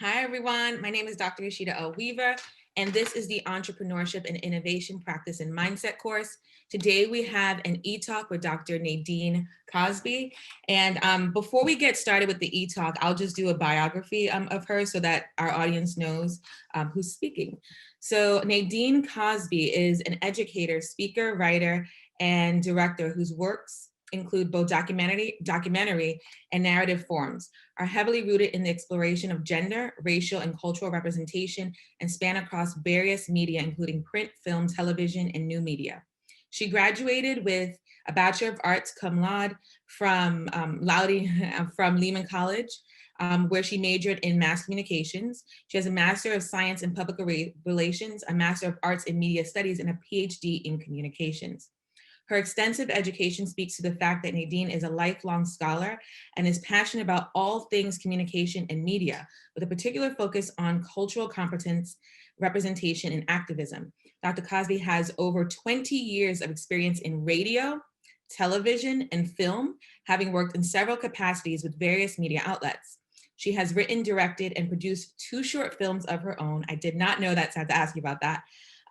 Hi, everyone. My name is Dr. Rashida L. Weaver, and this is the Entrepreneurship and Innovation Practice and Mindset course. Today, we have an e-talk with Dr. Nadine Cosby. And before we get started with the e-talk, I'll just do a biography of her so that our audience knows who's speaking. So Nadine Cosby is an educator, speaker, writer, and director whose works include both documentary and narrative forms, are heavily rooted in the exploration of gender, racial, and cultural representation, and span across various media, including print, film, television, and new media. She graduated with a Bachelor of Arts cum laude from from Lehman College, where she majored in mass communications. She has a Master of Science in Public Relations, a Master of Arts in Media Studies, and a PhD in Communications. Her extensive education speaks to the fact that Nadine is a lifelong scholar and is passionate about all things communication and media, with a particular focus on cultural competence, representation, and activism. Dr. Cosby has over 20 years of experience in radio, television, and film, having worked in several capacities with various media outlets. She has written, directed, and produced 2 short films of her own. I did not know that, so I had to ask you about that.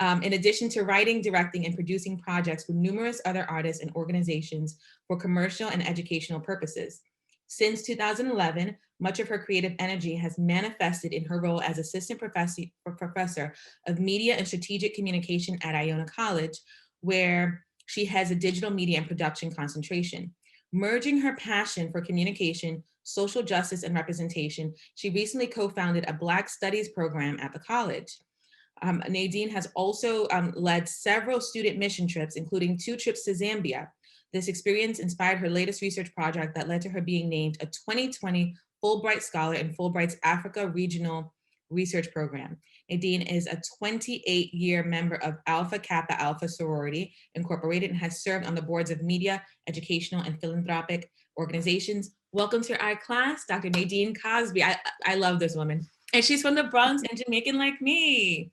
In addition to writing, directing, and producing projects with numerous other artists and organizations for commercial and educational purposes. Since 2011, much of her creative energy has manifested in her role as assistant professor of media and strategic communication at Iona College, where she has a digital media and production concentration. Merging her passion for communication, social justice, and representation, she recently co-founded a Black Studies program at the college. Nadine has also led several student mission trips, including 2 trips to Zambia. This experience inspired her latest research project that led to her being named a 2020 Fulbright Scholar in Fulbright's Africa Regional Research Program. Nadine is a 28-year member of Alpha Kappa Alpha Sorority Incorporated and has served on the boards of media, educational, and philanthropic organizations. Welcome to our class, Dr. Nadine Cosby. I love this woman. And she's from the Bronx and Jamaican like me.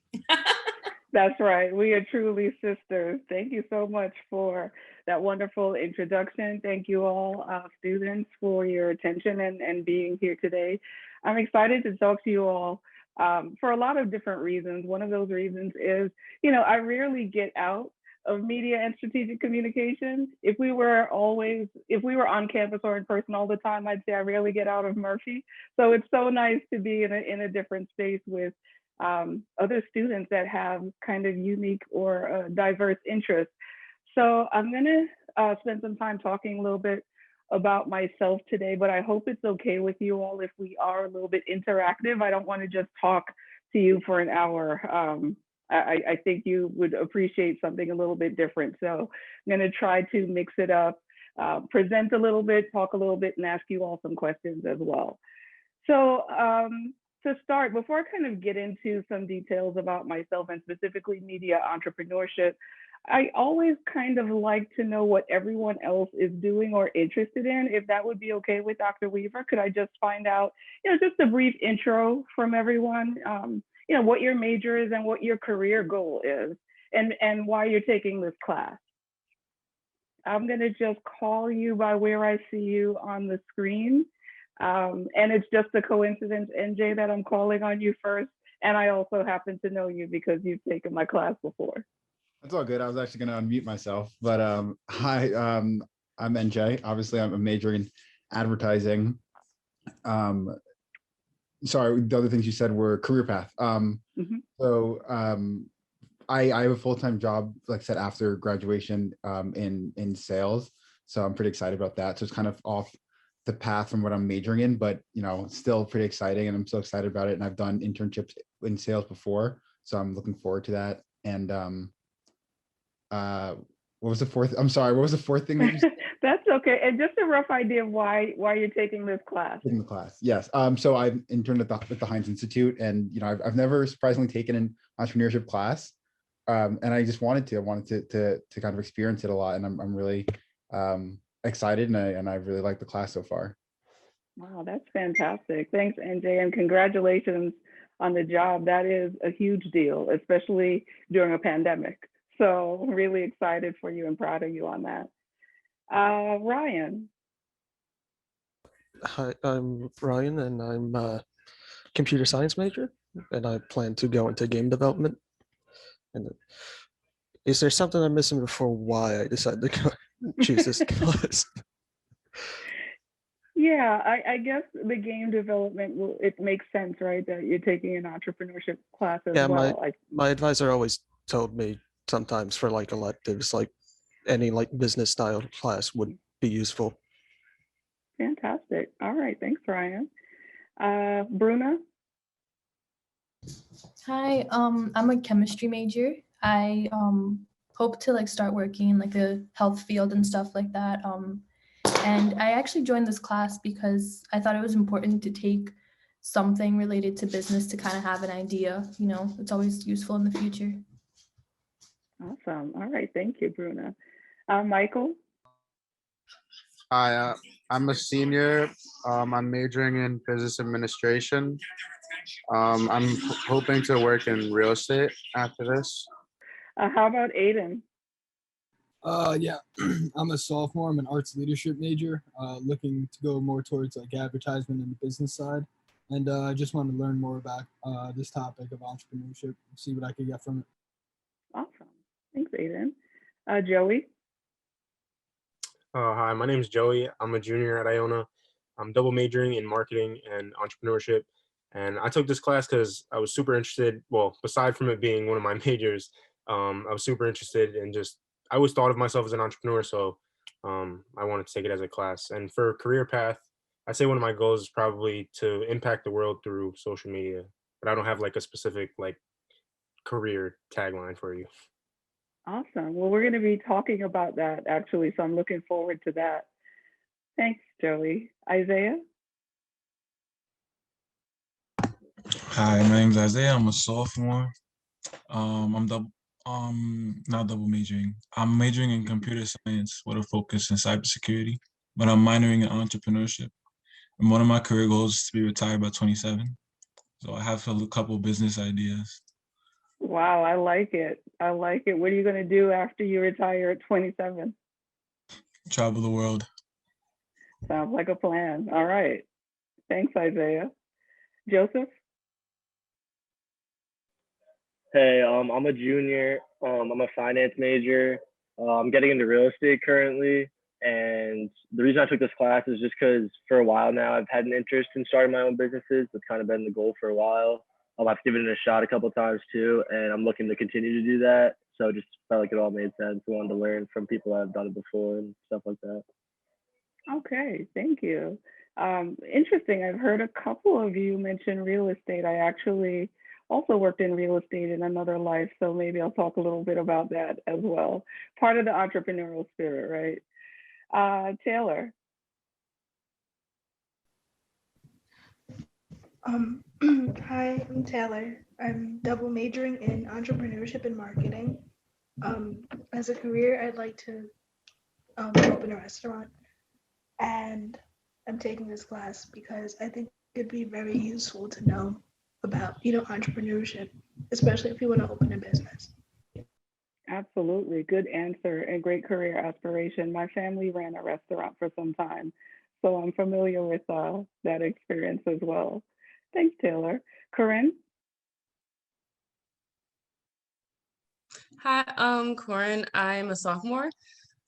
That's right. We are truly sisters. Thank you so much for that wonderful introduction. Thank you all, students, for your attention and being here today. I'm excited to talk to you all for a lot of different reasons. One of those reasons is, I rarely get out of media and strategic communications. If we were on campus or in person all the time, I'd say I rarely get out of Murphy. So it's so nice to be in a different space with other students that have kind of unique or diverse interests. So I'm going to spend some time talking a little bit about myself today, but I hope it's okay with you all if we are a little bit interactive. I don't want to just talk to you for an hour. I think you would appreciate something a little bit different. So I'm going to try to mix it up, present a little bit, talk a little bit, and ask you all some questions as well. So to start, before I kind of get into some details about myself and specifically media entrepreneurship, I always kind of like to know what everyone else is doing or interested in. If that would be okay with Dr. Weaver, could I just find out, just a brief intro from everyone, what your major is and what your career goal is and why you're taking this class. I'm going to just call you by where I see you on the screen. And it's just a coincidence, NJ, that I'm calling on you first. And I also happen to know you because you've taken my class before. That's all good. I was actually going to unmute myself, but hi, I'm NJ. Obviously, I'm majoring in advertising. Sorry, the other things you said were career path. So I have a full-time job, like I said, after graduation in sales. So I'm pretty excited about that. So it's kind of off the path from what I'm majoring in, but still pretty exciting, and I'm so excited about it. And I've done internships in sales before, so I'm looking forward to that. And what was the fourth? I'm sorry, what was the fourth thing that you said? That's okay. And just a rough idea of why you're taking this class. In the class, yes. So I've interned at the Heinz Institute, and I've never surprisingly taken an entrepreneurship class, and I just wanted to kind of experience it a lot, and I'm really excited, and I really like the class so far. Wow, that's fantastic. Thanks, NJ, and congratulations on the job. That is a huge deal, especially during a pandemic. So really excited for you and proud of you on that. Ryan. Hi, I'm Ryan, and I'm computer science major, and I plan to go into game development. And is there something I'm missing before why I decided to choose this class? Yeah, I guess the game development it makes sense, right? That you're taking an entrepreneurship class as Yeah, well. my advisor always told me sometimes for like electives, like any like business style class would be useful. Fantastic. All right, thanks, Ryan. Bruna? Hi, I'm a chemistry major. I hope to like start working in like the health field and stuff like that. And I actually joined this class because I thought it was important to take something related to business to kind of have an idea. You know, it's always useful in the future. Awesome. All right, thank you, Bruna. Michael? Hi, I'm a senior. I'm majoring in business administration. I'm hoping to work in real estate after this. How about Aiden? Yeah, I'm a sophomore. I'm an arts leadership major, looking to go more towards like advertisement and the business side. And I just want to learn more about this topic of entrepreneurship, see what I could get from it. Awesome. Thanks, Aiden. Joey? Hi, my name is Joey. I'm a junior at Iona. I'm double majoring in marketing and entrepreneurship. And I took this class because I was super interested. Well, aside from it being one of my majors, I was super interested in just, I always thought of myself as an entrepreneur. So I wanted to take it as a class. And for career path, I say one of my goals is probably to impact the world through social media. But I don't have like a specific like career tagline for you. Awesome. Well, we're going to be talking about that actually, so I'm looking forward to that. Thanks, Joey. Isaiah? Hi, my name's Isaiah. I'm a sophomore. I'm not double majoring. I'm majoring in computer science with a focus in cybersecurity, but I'm minoring in entrepreneurship. And one of my career goals is to be retired by 27. So I have a couple business ideas. Wow, I like it. I like it. What are you going to do after you retire at 27? Travel the world. Sounds like a plan. All right. Thanks, Isaiah. Joseph? Hey, I'm a junior. I'm a finance major. I'm getting into real estate currently. And the reason I took this class is just because for a while now, I've had an interest in starting my own businesses. That's kind of been the goal for a while. I've given it a shot a couple of times too, and I'm looking to continue to do that. So just felt like it all made sense. I wanted to learn from people that have done it before and stuff like that. Okay, thank you. Interesting. I've heard a couple of you mention real estate. I actually also worked in real estate in another life, so maybe I'll talk a little bit about that as well. Part of the entrepreneurial spirit, right? Taylor. Hi, I'm Taylor. I'm double majoring in entrepreneurship and marketing. As a career, I'd like to open a restaurant, and I'm taking this class because I think it'd be very useful to know about, entrepreneurship, especially if you want to open a business. Absolutely. Good answer and great career aspiration. My family ran a restaurant for some time, so I'm familiar with that experience as well. Thanks, Taylor. Corinne? Hi, I'm Corinne. I'm a sophomore.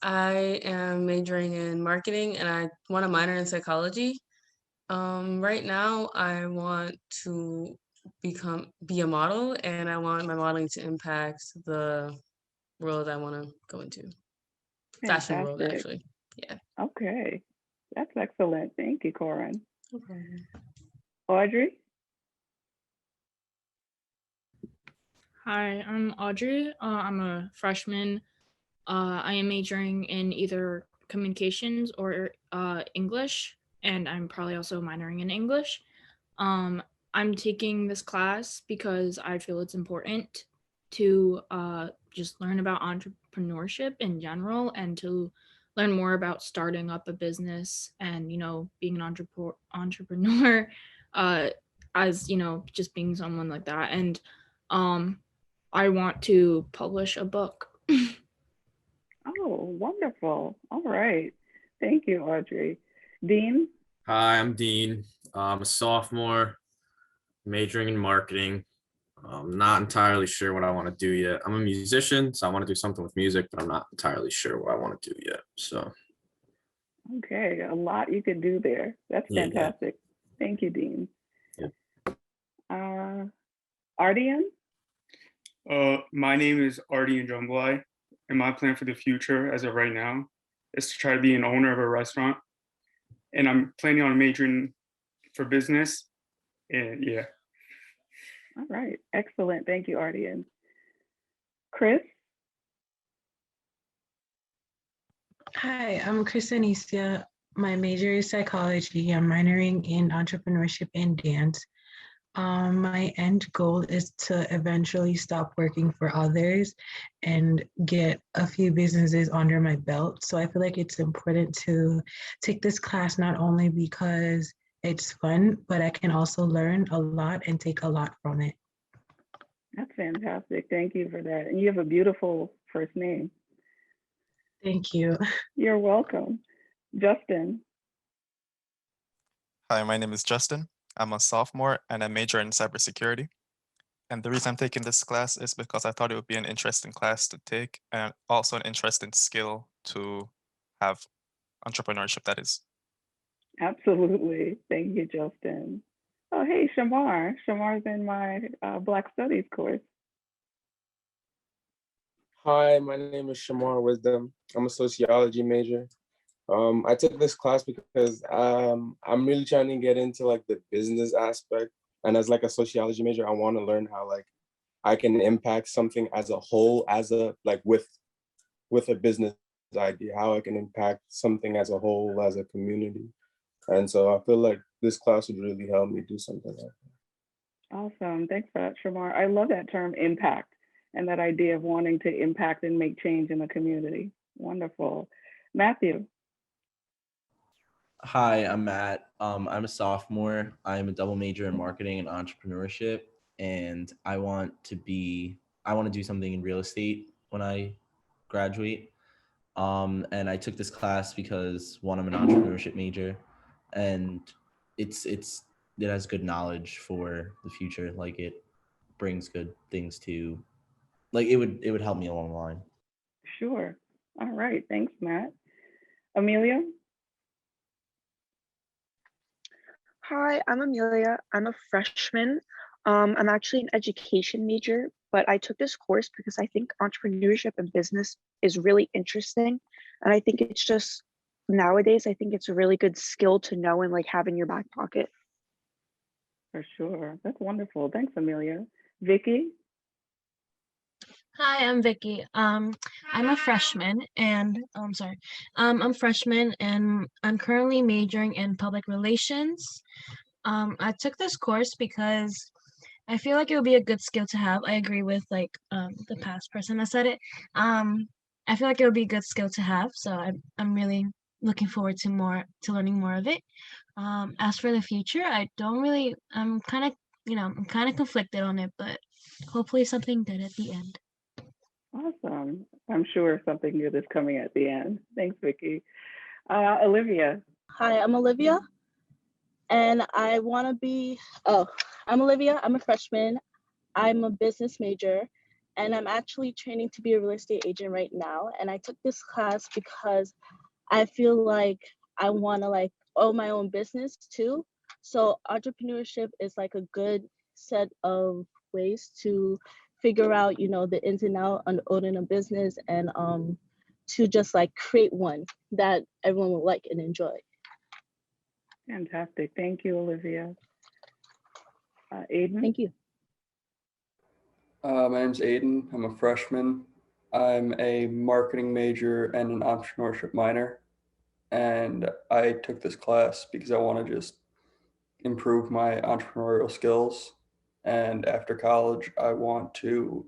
I am majoring in marketing and I want to minor in psychology. Right now, I want to be a model, and I want my modeling to impact the world I want to go into. Fashion world, actually. Yeah. Okay, that's excellent. Thank you, Corinne. Okay. Audrey? Hi, I'm Audrey. I'm a freshman. I am majoring in either communications or English, and I'm probably also minoring in English. I'm taking this class because I feel it's important to just learn about entrepreneurship in general and to learn more about starting up a business and, being an entrepreneur as, just being someone like that. And I want to publish a book. Oh, wonderful. All right. Thank you, Audrey. Dean? Hi, I'm Dean. I'm a sophomore. majoring in marketing. I'm not entirely sure what I want to do yet. I'm a musician, so I want to do something with music, but I'm not entirely sure what I want to do yet. So, Okay, a lot you could do there. That's yeah. fantastic. Thank you, Dean. Yeah. Ardian? My name is Ardian Junglai, and my plan for the future as of right now is to try to be an owner of a restaurant. And I'm planning on majoring for business. And yeah. All right, excellent. Thank you, Ardian. Chris? Hi, I'm Chris Anicia. My major is psychology. I'm minoring in entrepreneurship and dance. My end goal is to eventually stop working for others and get a few businesses under my belt. So I feel like it's important to take this class not only because it's fun, but I can also learn a lot and take a lot from it. That's fantastic. Thank you for that. And you have a beautiful first name. Thank you. You're welcome. Justin? Hi, my name is Justin. I'm a sophomore and I major in cybersecurity. And the reason I'm taking this class is because I thought it would be an interesting class to take and also an interesting skill to have, entrepreneurship, that is. Absolutely. Thank you, Justin. Oh, hey, Shamar. Shamar's in my Black Studies course. Hi, my name is Shamar Wisdom. I'm a sociology major. I took this class because I'm really trying to get into like the business aspect. And as like a sociology major, I want to learn how like I can impact something as a whole, as a like with a business idea, how I can impact something as a whole, as a community. And so I feel like this class would really help me do something like that. Awesome. Thanks for that, Shamar. I love that term, impact, and that idea of wanting to impact and make change in the community. Wonderful. Matthew? Hi, I'm Matt. I'm a sophomore. I'm a double major in marketing and entrepreneurship, and I want to do something in real estate when I graduate. And I took this class because one, I'm an entrepreneurship major, and it has good knowledge for the future. Like it brings good things to, like it would help me along the line. Sure. All right. Thanks, Matt. Amelia? Hi, I'm Amelia. I'm a freshman. I'm actually an education major, but I took this course because I think entrepreneurship and business is really interesting. And I think it's just nowadays, I think it's a really good skill to know and like have in your back pocket. For sure. That's wonderful. Thanks, Amelia. Vicky? Hi, I'm Vicky. I'm a freshman and I'm freshman and I'm currently majoring in public relations. I took this course because I feel like it would be a good skill to have. I agree with like the past person that said it. I feel like it would be a good skill to have. So I'm really looking forward to learning more of it. As for the future, I'm kind of conflicted on it, but hopefully something good at the end. Awesome. I'm sure something good is coming at the end. Thanks, Vicky. Olivia. Hi, I'm Olivia, and I'm Olivia. I'm a freshman. I'm a business major, and I'm actually training to be a real estate agent right now. And I took this class because I feel like I want to like own my own business too. So entrepreneurship is like a good set of ways to figure out, the ins and outs on owning a business and to just like create one that everyone will like and enjoy. Fantastic. Thank you, Olivia. Aiden? Thank you. My name's Aiden. I'm a freshman. I'm a marketing major and an entrepreneurship minor. And I took this class because I want to just improve my entrepreneurial skills. And after college, I want to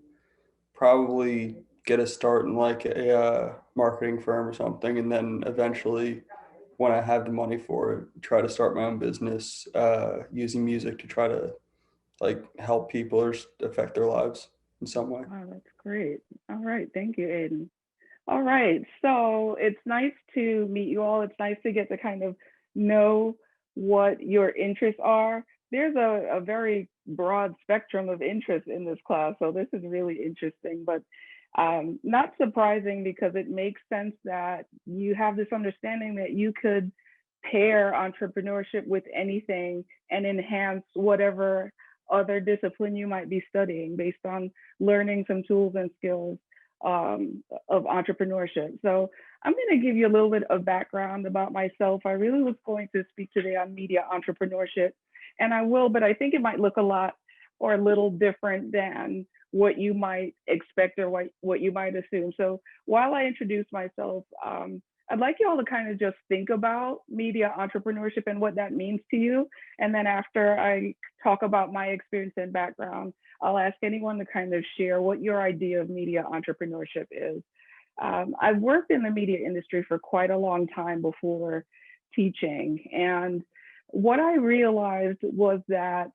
probably get a start in like a marketing firm or something. And then eventually, when I have the money for it, try to start my own business using music to try to like help people or affect their lives in some way. Wow, that's great. All right. Thank you, Aiden. All right. So it's nice to meet you all. It's nice to get to kind of know what your interests are. there's a very broad spectrum of interest in this class. So this is really interesting, but not surprising because it makes sense that you have this understanding that you could pair entrepreneurship with anything and enhance whatever other discipline you might be studying based on learning some tools and skills of entrepreneurship. So I'm going to give you a little bit of background about myself. I really was going to speak today on media entrepreneurship, and I will, but I think it might look a lot or a little different than what you might expect or what you might assume. So while I introduce myself, I'd like you all to kind of just think about media entrepreneurship and what that means to you. And then after I talk about my experience and background, I'll ask anyone to kind of share what your idea of media entrepreneurship is. I've worked in the media industry for quite a long time before teaching. And what I realized was that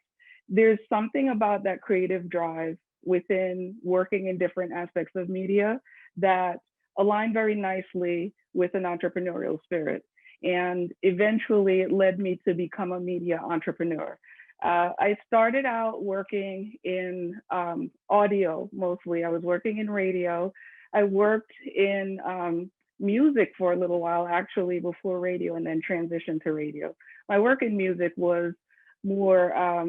there's something about that creative drive within working in different aspects of media that align very nicely with an entrepreneurial spirit. And eventually it led me to become a media entrepreneur. I started out working in audio mostly. I was working in radio. I worked in music for a little while, actually, before radio, and then transitioned to radio. My work in music was more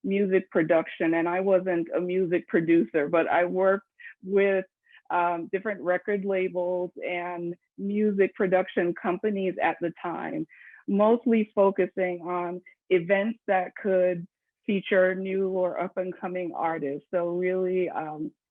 music production, and I wasn't a music producer, but I worked with different record labels and music production companies at the time, mostly focusing on events that could feature new or up and coming artists. So really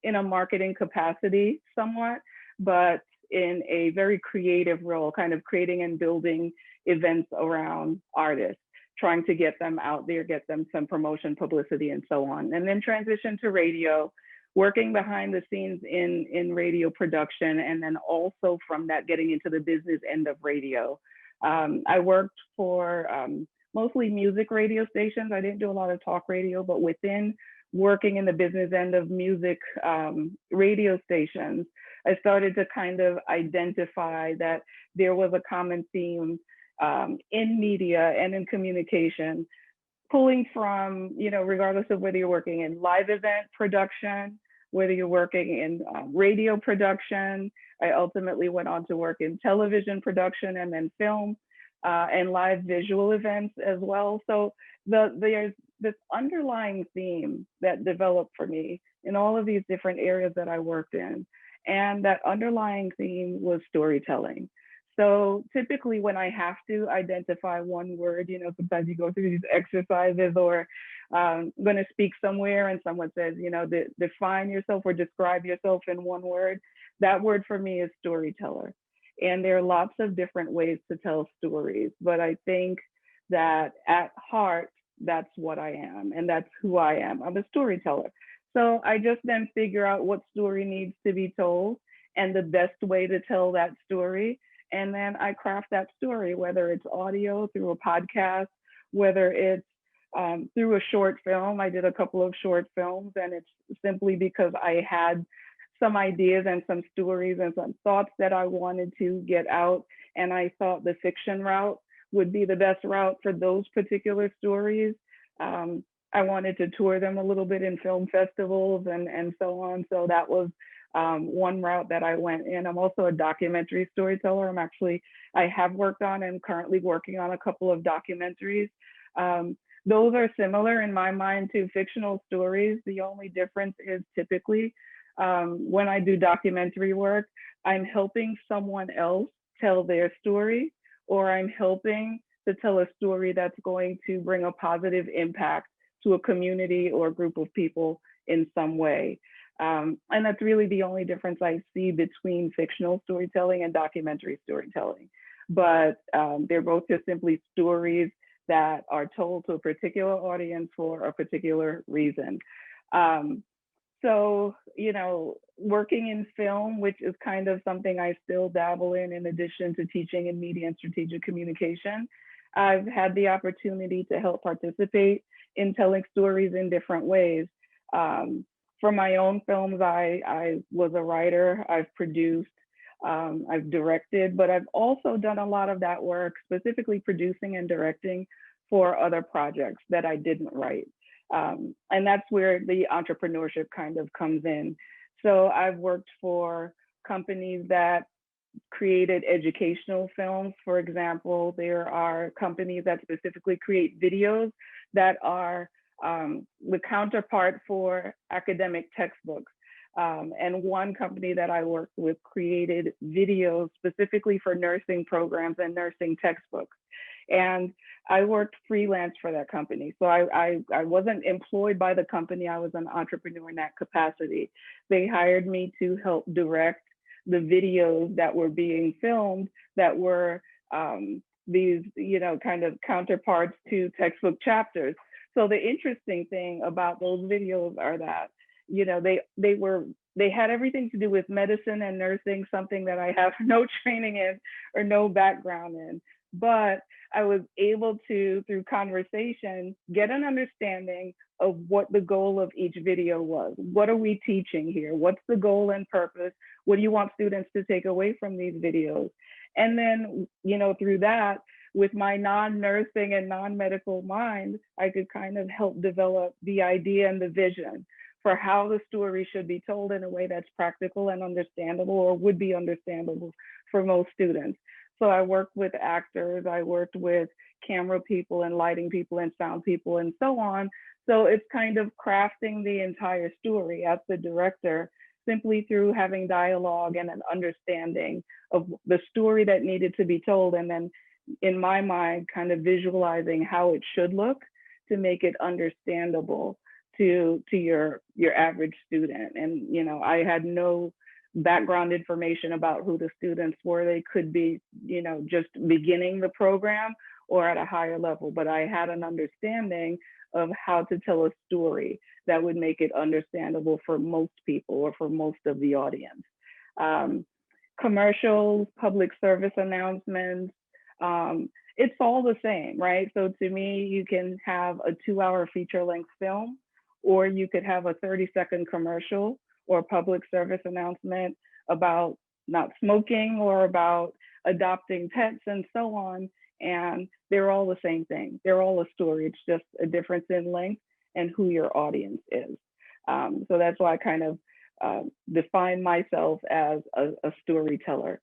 in a marketing capacity somewhat, but in a very creative role, kind of creating and building events around artists, trying to get them out there, get them some promotion, publicity, and so on. And then transition to radio, working behind the scenes in radio production, and then also from that getting into the business end of radio. I worked for mostly music radio stations. I didn't do a lot of talk radio, but within working in the business end of music radio stations, I started to kind of identify that there was a common theme in media and in communication, pulling from, regardless of whether you're working in live event production, whether you're working in radio production. I ultimately went on to work in television production and then film and live visual events as well. So there's this underlying theme that developed for me in all of these different areas that I worked in. And that underlying theme was storytelling. So typically when I have to identify one word, sometimes you go through these exercises or I'm going to speak somewhere and someone says, define yourself or describe yourself in one word. That word for me is storyteller. And there are lots of different ways to tell stories, but I think that at heart, that's what I am and that's who I am. I'm a storyteller. So I just then figure out what story needs to be told and the best way to tell that story. And then I craft that story, whether it's audio through a podcast, whether it's through a short film. I did a couple of short films, and it's simply because I had some ideas and some stories and some thoughts that I wanted to get out. And I thought the fiction route would be the best route for those particular stories. I wanted to tour them a little bit in film festivals and so on. So that was one route that I went in. I'm also a documentary storyteller. I have worked on and currently working on a couple of documentaries. Those are similar in my mind to fictional stories. The only difference is typically when I do documentary work, I'm helping someone else tell their story, or I'm helping to tell a story that's going to bring a positive impact to a community or a group of people in some way. And that's really the only difference I see between fictional storytelling and documentary storytelling. But they're both just simply stories that are told to a particular audience for a particular reason. So, working in film, which is kind of something I still dabble in addition to teaching in media and strategic communication, I've had the opportunity to help participate in telling stories in different ways. For my own films, I was a writer, I've produced, I've directed, but I've also done a lot of that work, specifically producing and directing for other projects that I didn't write. And that's where the entrepreneurship kind of comes in. So I've worked for companies that created educational films. For example, there are companies that specifically create videos that are the counterpart for academic textbooks. And one company that I worked with created videos specifically for nursing programs and nursing textbooks. And I worked freelance for that company. So I wasn't employed by the company. I was an entrepreneur in that capacity. They hired me to help direct the videos that were being filmed that were these, kind of counterparts to textbook chapters. So the interesting thing about those videos are that, they had everything to do with medicine and nursing, something that I have no training in or no background in. But I was able to, through conversation, get an understanding of what the goal of each video was. What are we teaching here? What's the goal and purpose? What do you want students to take away from these videos? And then, through that, with my non-nursing and non-medical mind, I could kind of help develop the idea and the vision for how the story should be told in a way that's practical and understandable, or would be understandable for most students. So I worked with actors, I worked with camera people and lighting people and sound people and so on. So it's kind of crafting the entire story as the director, simply through having dialogue and an understanding of the story that needed to be told. And then in my mind, kind of visualizing how it should look to make it understandable to your average student. And, I had no background information about who the students were. They could be, just beginning the program or at a higher level, but I had an understanding of how to tell a story that would make it understandable for most people or for most of the audience. Commercials, public service announcements, it's all the same, right? So to me, you can have a 2-hour feature-length film, or you could have a 30-second commercial or public service announcement about not smoking or about adopting pets and so on. And they're all the same thing. They're all a story. It's just a difference in length and who your audience is. So that's why I kind of define myself as a storyteller.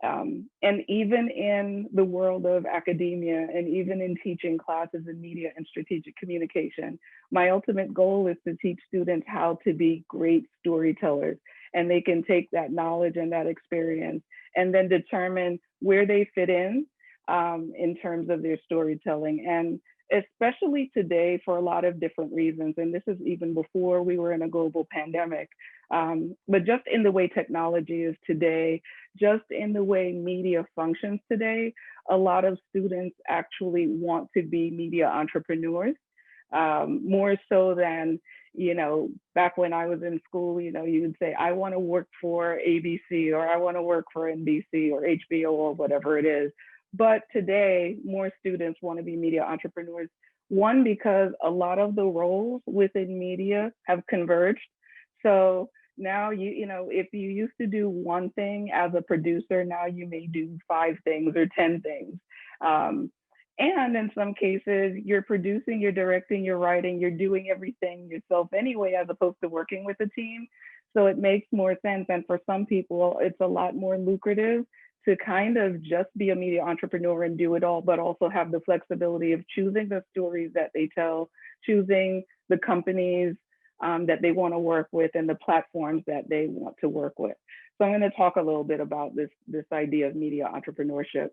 And even in the world of academia and even in teaching classes in media and strategic communication, my ultimate goal is to teach students how to be great storytellers. And they can take that knowledge and that experience and then determine where they fit in terms of their storytelling. And especially today for a lot of different reasons. And this is even before we were in a global pandemic, but just in the way technology is today, just in the way media functions today, a lot of students actually want to be media entrepreneurs, more so than, back when I was in school, you would say, I want to work for ABC, or I want to work for NBC or HBO or whatever it is. But today, more students want to be media entrepreneurs. One, because a lot of the roles within media have converged. So now, if you used to do one thing as a producer, now you may do 5 things or 10 things. And in some cases, you're producing, you're directing, you're writing, you're doing everything yourself anyway, as opposed to working with a team. So it makes more sense. And for some people, it's a lot more lucrative to kind of just be a media entrepreneur and do it all, but also have the flexibility of choosing the stories that they tell, choosing the companies that they want to work with and the platforms that they want to work with. So I'm going to talk a little bit about this idea of media entrepreneurship.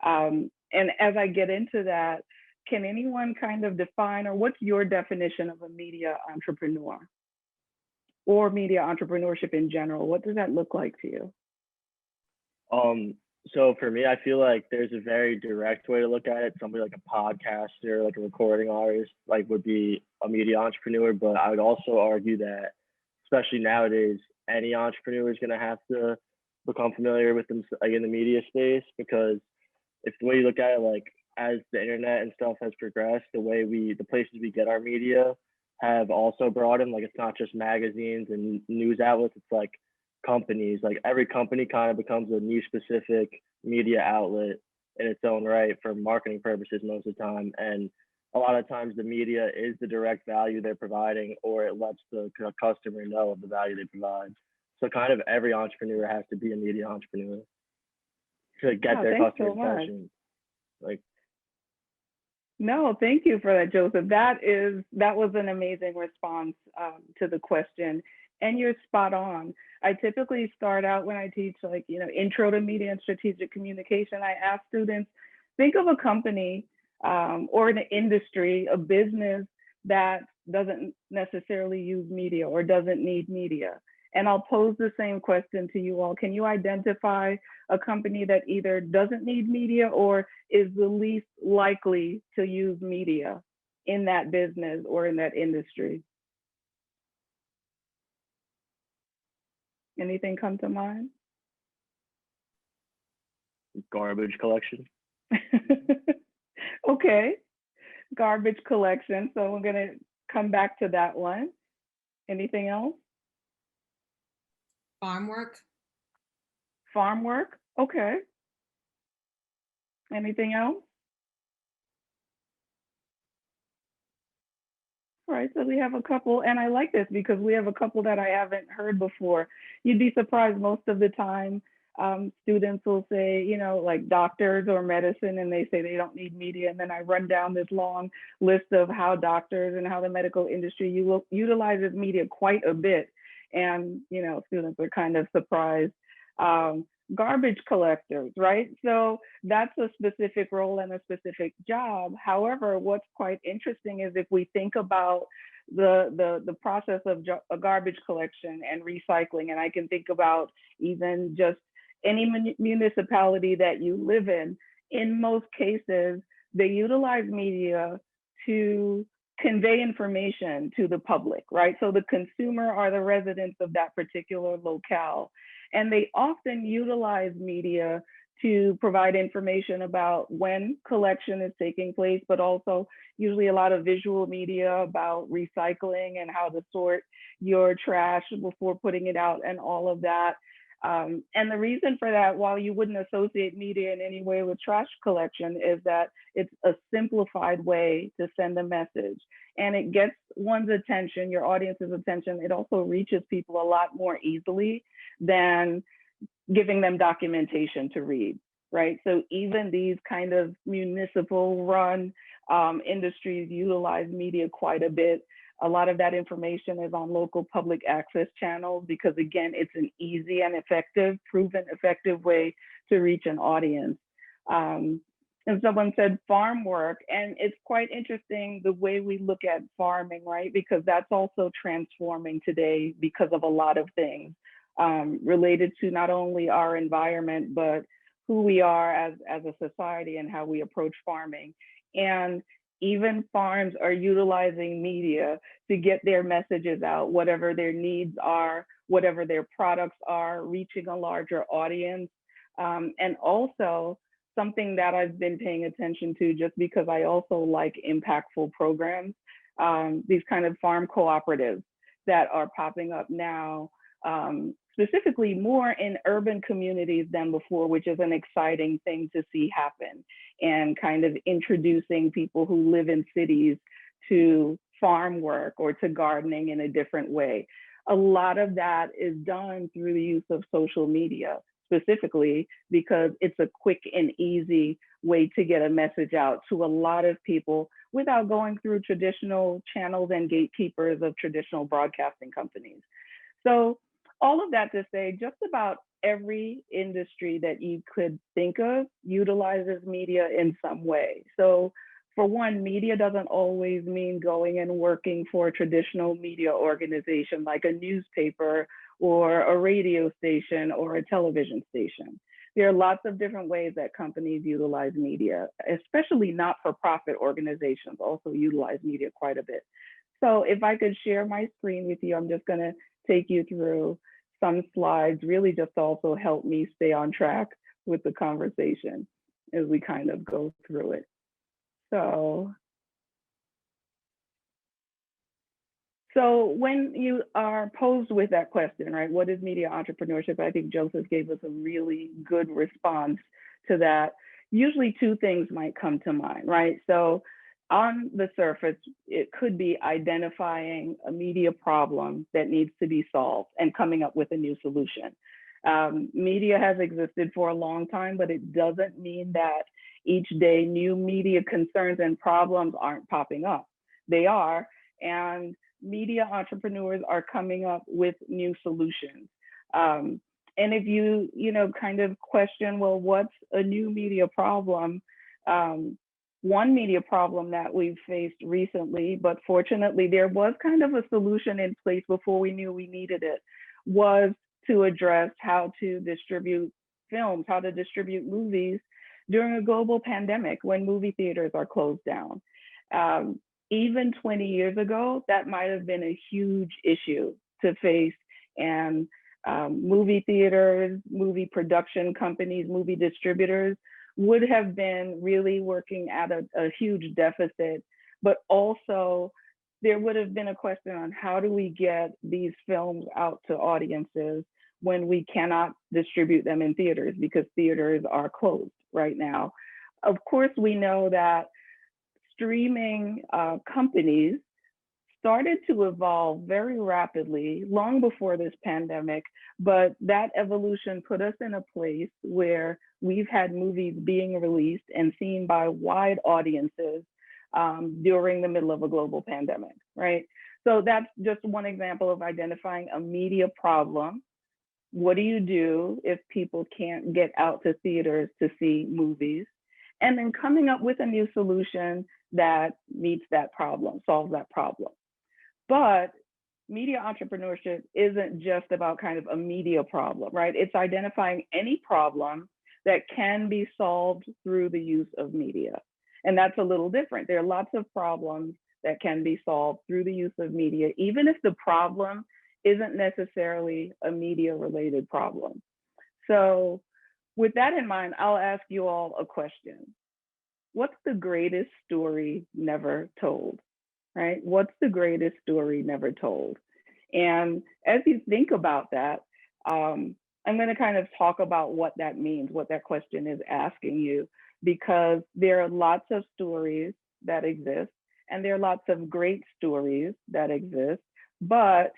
And as I get into that, can anyone kind of define, or what's your definition of a media entrepreneur or media entrepreneurship in general? What does that look like to you? So for me, I feel like there's a very direct way to look at it. Somebody like a podcaster, like a recording artist, like would be a media entrepreneur. But I would also argue that, especially nowadays, any entrepreneur is going to have to become familiar with them, like in the media space, because if the way you look at it, like as the internet and stuff has progressed, the places we get our media have also broadened. Like it's not just magazines and news outlets, it's like companies. Like every company kind of becomes a niche specific media outlet in its own right for marketing purposes most of the time. And a lot of times the media is the direct value they're providing, or it lets the customer know of the value they provide. So kind of every entrepreneur has to be a media entrepreneur to get their thanks customer so much. attention. Like, No, thank you for that, Joseph. That was an amazing response to the question, and you're spot on. I typically start out when I teach, like, intro to media and strategic communication. I ask students, think of a company or an industry, a business that doesn't necessarily use media or doesn't need media. And I'll pose the same question to you all. Can you identify a company that either doesn't need media or is the least likely to use media in that business or in that industry? Anything come to mind? garbage collection. Okay, garbage collection. So we're gonna come back to that one. Anything else? Farm work. Farm work, okay. Anything else? All right, so we have a couple, and I like this because we have a couple that I haven't heard before. You'd be surprised most of the time, students will say, like doctors or medicine, and they say they don't need media. And then I run down this long list of how doctors and how the medical industry utilizes media quite a bit. And, students are kind of surprised. Garbage collectors, right? So that's a specific role and a specific job. However, what's quite interesting is if we think about the process of garbage collection and recycling, and I can think about even just any municipality that you live in most cases, they utilize media to convey information to the public, right? So the consumer are the residents of that particular locale. And they often utilize media to provide information about when collection is taking place, but also usually a lot of visual media about recycling and how to sort your trash before putting it out and all of that. And the reason for that, while you wouldn't associate media in any way with trash collection, is that it's a simplified way to send a message. And it gets one's attention, your audience's attention. It also reaches people a lot more easily than giving them documentation to read, right? So even these kind of municipal run industries utilize media quite a bit. A lot of that information is on local public access channels because, again, it's an easy and effective, proven effective way to reach an audience. And someone said farm work, and it's quite interesting the way we look at farming, right? Because that's also transforming today because of a lot of things related to not only our environment, but who we are as a society and how we approach farming. And even farms are utilizing media to get their messages out, whatever their needs are, whatever their products are, reaching a larger audience. And also something that I've been paying attention to just because I also like impactful programs, these kind of farm cooperatives that are popping up now, specifically more in urban communities than before, which is an exciting thing to see happen, and kind of introducing people who live in cities to farm work or to gardening in a different way. A lot of that is done through the use of social media, specifically because it's a quick and easy way to get a message out to a lot of people without going through traditional channels and gatekeepers of traditional broadcasting companies. So all of that to say, just about every industry that you could think of utilizes media in some way. So for one, media doesn't always mean going and working for a traditional media organization like a newspaper or a radio station or a television station. There are lots of different ways that companies utilize media, especially not-for-profit organizations also utilize media quite a bit. So if I could share my screen with you, I'm just gonna take you through some slides, really just to also help me stay on track with the conversation as we kind of go through it. So when you are posed with that question, right, what is media entrepreneurship? I think Joseph gave us a really good response to that. usually two things might come to mind, right? So on the surface, it could be identifying a media problem that needs to be solved and coming up with a new solution. Media has existed for a long time, but it doesn't mean that each day new media concerns and problems aren't popping up. They are, and media entrepreneurs are coming up with new solutions. And if you kind of question, well, what's a new media problem? One media problem that we've faced recently, but fortunately there was kind of a solution in place before we knew we needed it, was to address how to distribute films, how to distribute movies during a global pandemic when movie theaters are closed down. Even 20 years ago, that might have been a huge issue to face, and movie theaters, movie production companies, movie distributors would have been really working at a huge deficit, but also there would have been a question on how do we get these films out to audiences when we cannot distribute them in theaters because theaters are closed right now. Of course, we know that streaming companies started to evolve very rapidly long before this pandemic, but that evolution put us in a place where we've had movies being released and seen by wide audiences during the middle of a global pandemic, right? So that's just one example of identifying a media problem. What do you do if people can't get out to theaters to see movies? And then coming up with a new solution that meets that problem, solves that problem. But media entrepreneurship isn't just about kind of a media problem, right? It's identifying any problem that can be solved through the use of media. And that's a little different. There are lots of problems that can be solved through the use of media, even if the problem isn't necessarily a media-related problem. So with that in mind, I'll ask you all a question. What's the greatest story never told, right? What's the greatest story never told? And as you think about that, I'm going to kind of talk about what that means, what that question is asking you, because there are lots of stories that exist, and there are lots of great stories that exist, but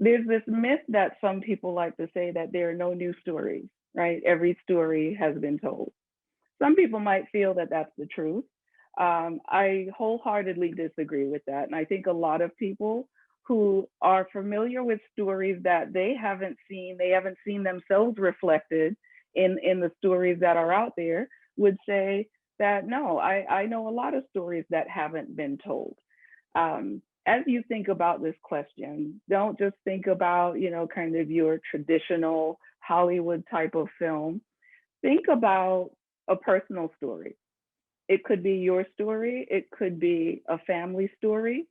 there's this myth that some people like to say that there are no new stories, right? Every story has been told. Some people might feel that that's the truth. I wholeheartedly disagree with that. And I think a lot of people who are familiar with stories that they haven't seen themselves reflected in the stories that are out there would say that, no, I know a lot of stories that haven't been told. As you think about this question, don't just think about, kind of your traditional Hollywood type of film. Think about a personal story. It could be your story. It could be a family story.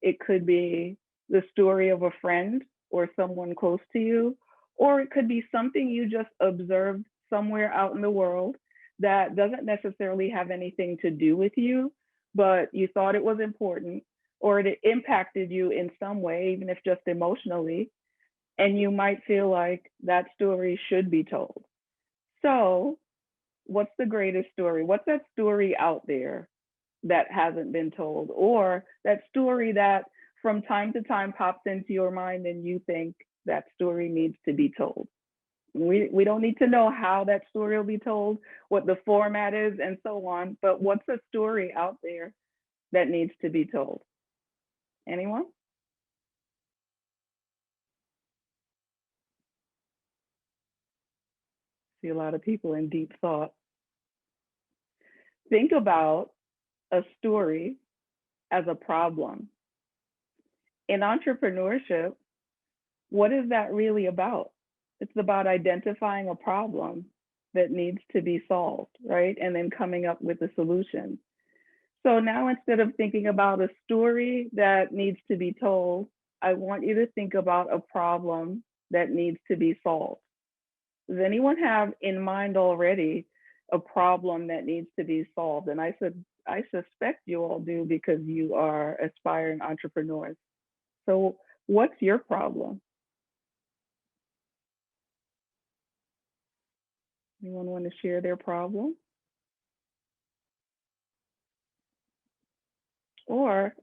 It could be the story of a friend or someone close to you, or it could be something you just observed somewhere out in the world that doesn't necessarily have anything to do with you, but you thought it was important, or it impacted you in some way, even if just emotionally, and you might feel like that story should be told. So what's the greatest story? What's that story out there that hasn't been told, or that story that from time to time pops into your mind and you think that story needs to be told? We don't need to know how that story will be told, what the format is, and so on, but what's a story out there that needs to be told? Anyone? See a lot of people in deep thought. Think about a story as a problem. In entrepreneurship, what is that really about? It's about identifying a problem that needs to be solved, right? And then coming up with a solution. So now, instead of thinking about a story that needs to be told, I want you to think about a problem that needs to be solved. Does anyone have in mind already a problem that needs to be solved? And I suspect you all do, because you are aspiring entrepreneurs. So what's your problem? Anyone want to share their problem? Or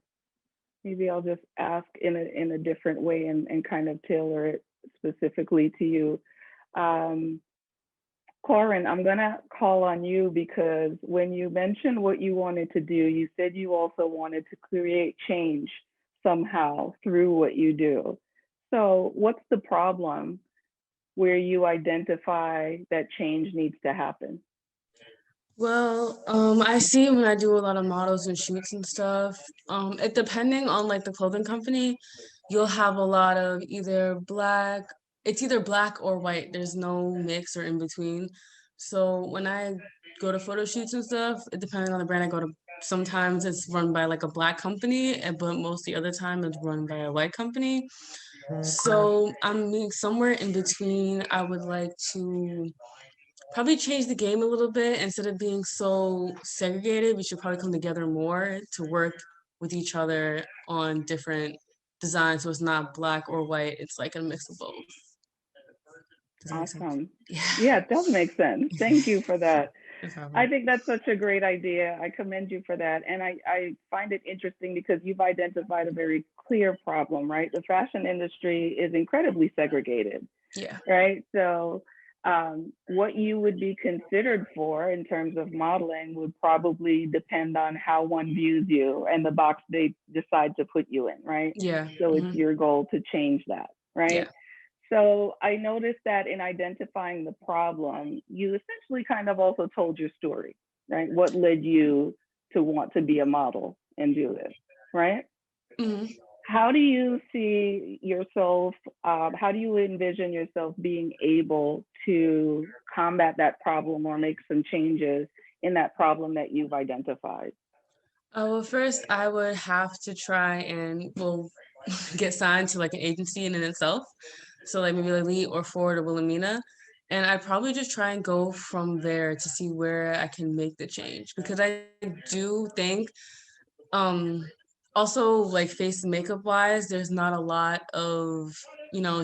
maybe I'll just ask in a different way and kind of tailor it specifically to you. Corin, I'm gonna call on you because when you mentioned what you wanted to do, you said you also wanted to create change somehow through what you do. So what's the problem where you identify that change needs to happen? Well, I see when I do a lot of models and shoots and stuff, it depending on like the clothing company, you'll have a lot of it's either black or white. There's no mix or in between. So when I go to photo shoots and stuff, it depending on the brand I go to, sometimes it's run by like a black company, but most of the other time it's run by a white company. So I'm somewhere in between. I would like to probably change the game a little bit. Instead of being so segregated, we should probably come together more to work with each other on different designs. So it's not black or white, it's like a mix of both. Awesome. Yeah, it does make sense. Thank you for that. No problem. I think that's such a great idea. I commend you for that. And I find it interesting because you've identified a very clear problem, right? The fashion industry is incredibly segregated, Yeah. right? So what you would be considered for in terms of modeling would probably depend on how one views you and the box they decide to put you in, right? Yeah. So it's your goal to change that, right? Yeah. So I noticed that in identifying the problem, you essentially kind of also told your story, right? What led you to want to be a model and do this, right? Mm-hmm. How do you see yourself, how do you envision yourself being able to combat that problem or make some changes in that problem that you've identified? Well, first I would have to try and get signed to like an agency in itself. So like maybe like Lee or Ford or Wilhelmina. And I'd probably just try and go from there to see where I can make the change. Because I do think also like face and makeup wise, there's not a lot of,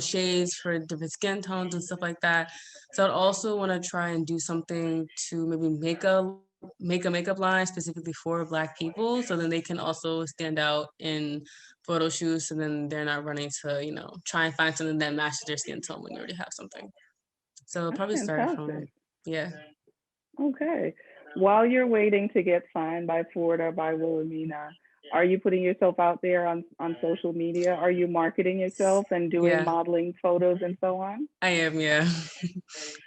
shades for different skin tones and stuff like that. So I'd also want to try and do something to maybe make a makeup line specifically for Black people, so then they can also stand out in photo shoots, and then they're not running to, try and find something that matches their skin tone when you already have something. So That's probably start from, fantastic. yeah. Okay. While you're waiting to get signed by Ford or by Wilhelmina, are you putting yourself out there on social media? Are you marketing yourself and doing Yeah. modeling photos and so on? I am, yeah.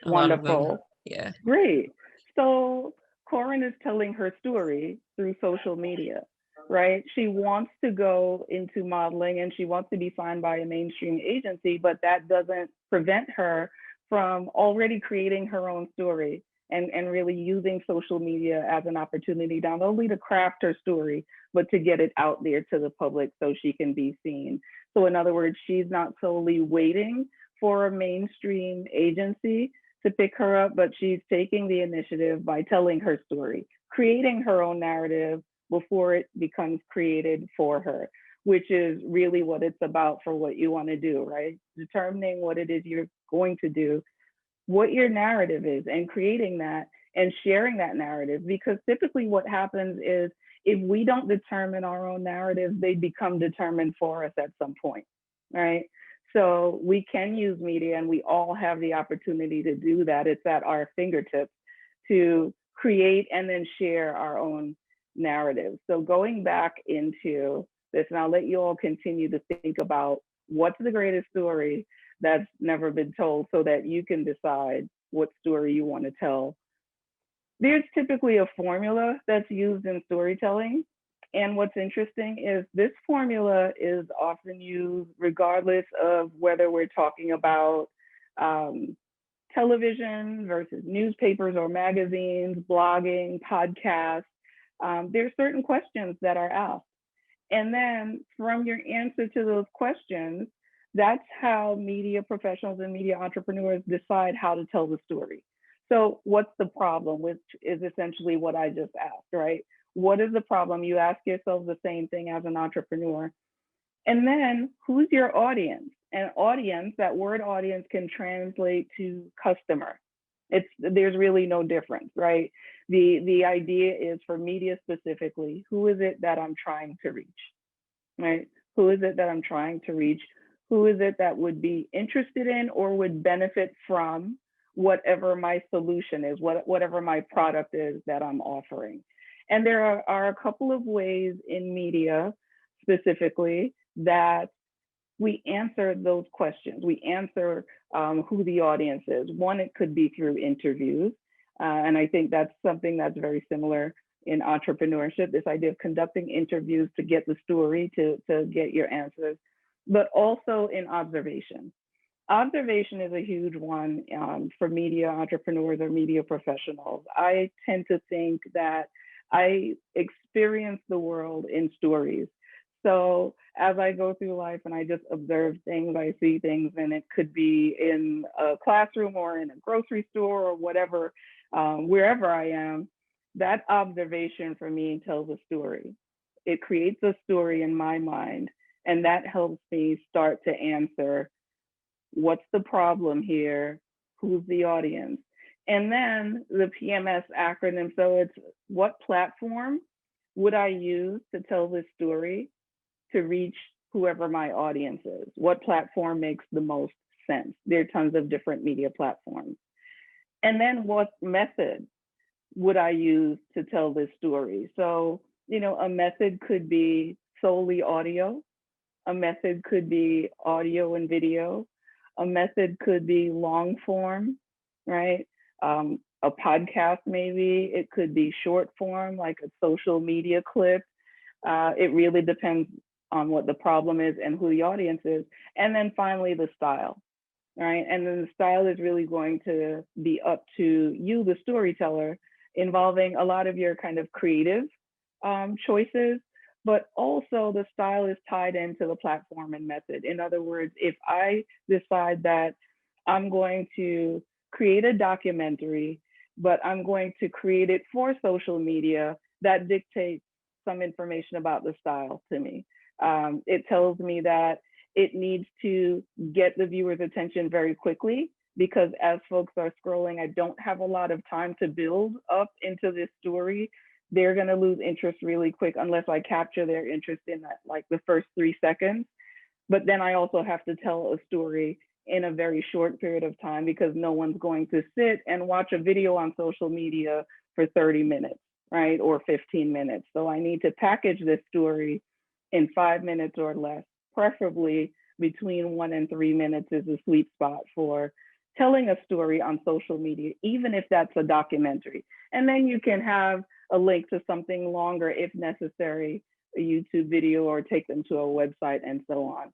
A lot of them. Wonderful. Yeah. Great. So Corin is telling her story through social media, right? She wants to go into modeling and she wants to be signed by a mainstream agency, but that doesn't prevent her from already creating her own story and really using social media as an opportunity not only to craft her story, but to get it out there to the public so she can be seen. So in other words, she's not solely waiting for a mainstream agency to pick her up, but she's taking the initiative by telling her story, creating her own narrative before it becomes created for her, which is really what it's about for what you want to do, right? Determining what it is you're going to do, what your narrative is, and creating that and sharing that narrative. Because typically what happens is if we don't determine our own narratives, they become determined for us at some point, right? So we can use media and we all have the opportunity to do that. It's at our fingertips to create and then share our own narrative. So going back into this, and I'll let you all continue to think about what's the greatest story that's never been told so that you can decide what story you want to tell. There's typically a formula that's used in storytelling. And what's interesting is this formula is often used regardless of whether we're talking about television versus newspapers or magazines, blogging, podcasts. There's certain questions that are asked. And then from your answer to those questions, that's how media professionals and media entrepreneurs decide how to tell the story. So what's the problem, which is essentially what I just asked, right? What is the problem? You ask yourself the same thing as an entrepreneur. And then who's your audience? And audience, that word audience can translate to customer. There's really no difference, right? The idea is for media specifically, who is it that I'm trying to reach, right? Who is it that I'm trying to reach? Who is it that would be interested in or would benefit from whatever my solution is, whatever my product is that I'm offering? And there are a couple of ways in media specifically that we answer those questions. We answer who the audience is. One, it could be through interviews. And I think that's something that's very similar in entrepreneurship, this idea of conducting interviews to get the story, to get your answers, but also in observation. Observation is a huge one for media entrepreneurs or media professionals. I tend to think that I experience the world in stories. So as I go through life and I just observe things, I see things, and it could be in a classroom or in a grocery store or whatever, wherever I am, that observation for me tells a story. It creates a story in my mind, and that helps me start to answer, what's the problem here? Who's the audience? And then the PMS acronym, so it's what platform would I use to tell this story to reach whoever my audience is? What platform makes the most sense? There are tons of different media platforms. And then what method would I use to tell this story? So, you know, a method could be solely audio. A method could be audio and video. A method could be long form, right? A podcast maybe. It could be short form, like a social media clip. It really depends on what the problem is and who the audience is. And then finally, the style, right? And then the style is really going to be up to you, the storyteller, involving a lot of your kind of creative choices, but also the style is tied into the platform and method. In other words, if I decide that I'm going to create a documentary, but I'm going to create it for social media, that dictates some information about the style to me. It tells me that it needs to get the viewer's attention very quickly, because as folks are scrolling, I don't have a lot of time to build up into this story. They're going to lose interest really quick unless I capture their interest in that, like the first 3 seconds. But then I also have to tell a story in a very short period of time, because no one's going to sit and watch a video on social media for 30 minutes, right? Or 15 minutes. So I need to package this story in 5 minutes or less, preferably between 1 and 3 minutes is a sweet spot for telling a story on social media, even if that's a documentary. And then you can have a link to something longer if necessary, a YouTube video, or take them to a website and so on.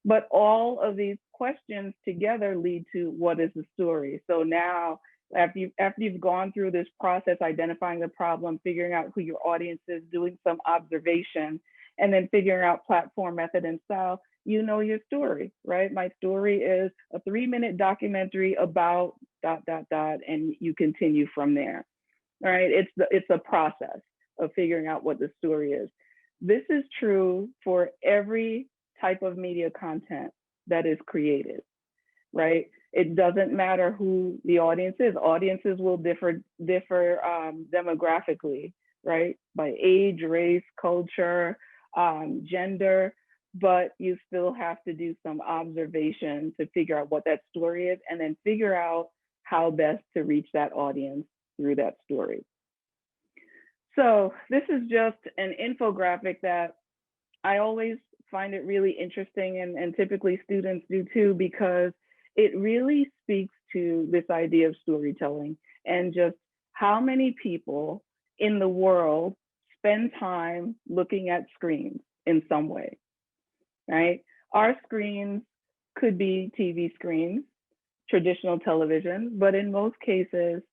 But all of these questions together lead to, what is the story? So now, after you've gone through this process, identifying the problem, figuring out who your audience is, doing some observation, and then figuring out platform, method, and style, you know your story, right? My story is a 3-minute documentary about ... and you continue from there, right? It's a process of figuring out what the story is. This is true for every type of media content that is created, right? It doesn't matter who the audience is. Audiences will differ demographically, right? By age, race, culture, gender, but you still have to do some observation to figure out what that story is, and then figure out how best to reach that audience through that story. So this is just an infographic that I always find it really interesting, and typically students do too, because it really speaks to this idea of storytelling and just how many people in the world spend time looking at screens in some way, right? Our screens could be TV screens, traditional television, but in most cases,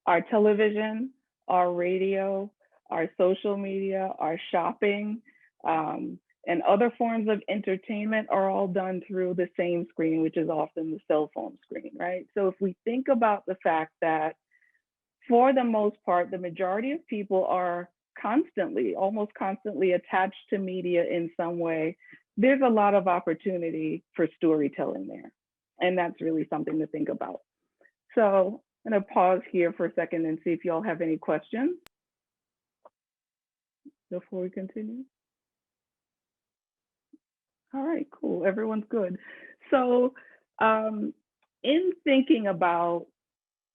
our television, our radio, our social media, our shopping, and other forms of entertainment are all done through the same screen, which is often the cell phone screen, right? So if we think about the fact that for the most part, the majority of people are almost constantly attached to media in some way, there's a lot of opportunity for storytelling there. And that's really something to think about. So I'm gonna pause here for a second and see if y'all have any questions before we continue. All right, cool. Everyone's good. So in thinking about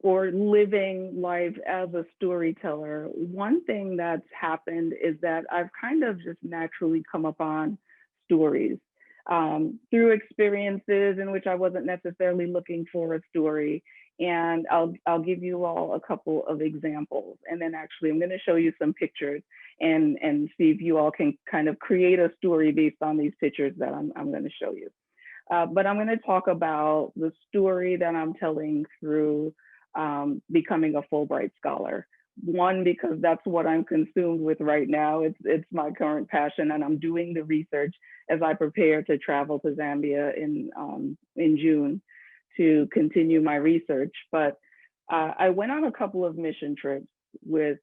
or living life as a storyteller, one thing that's happened is that I've kind of just naturally come upon stories through experiences in which I wasn't necessarily looking for a story. And I'll give you all a couple of examples. And then actually I'm gonna show you some pictures and see if you all can kind of create a story based on these pictures that I'm gonna show you. But I'm gonna talk about the story that I'm telling through becoming a Fulbright scholar. One, because that's what I'm consumed with right now. It's my current passion, and I'm doing the research as I prepare to travel to Zambia in June to continue my research. But I went on a couple of mission trips with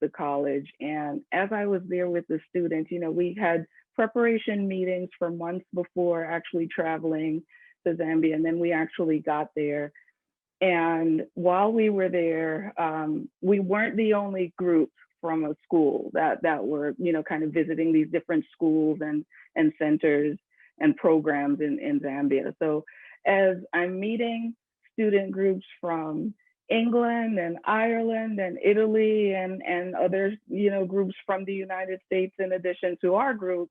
the college, and as I was there with the students, you know, we had preparation meetings for months before actually traveling to Zambia, and then we actually got there. And while we were there, we weren't the only group from a school that were, you know, kind of visiting these different schools and centers and programs in Zambia. So as I'm meeting student groups from England and Ireland and Italy and other, you know, groups from the United States in addition to our group,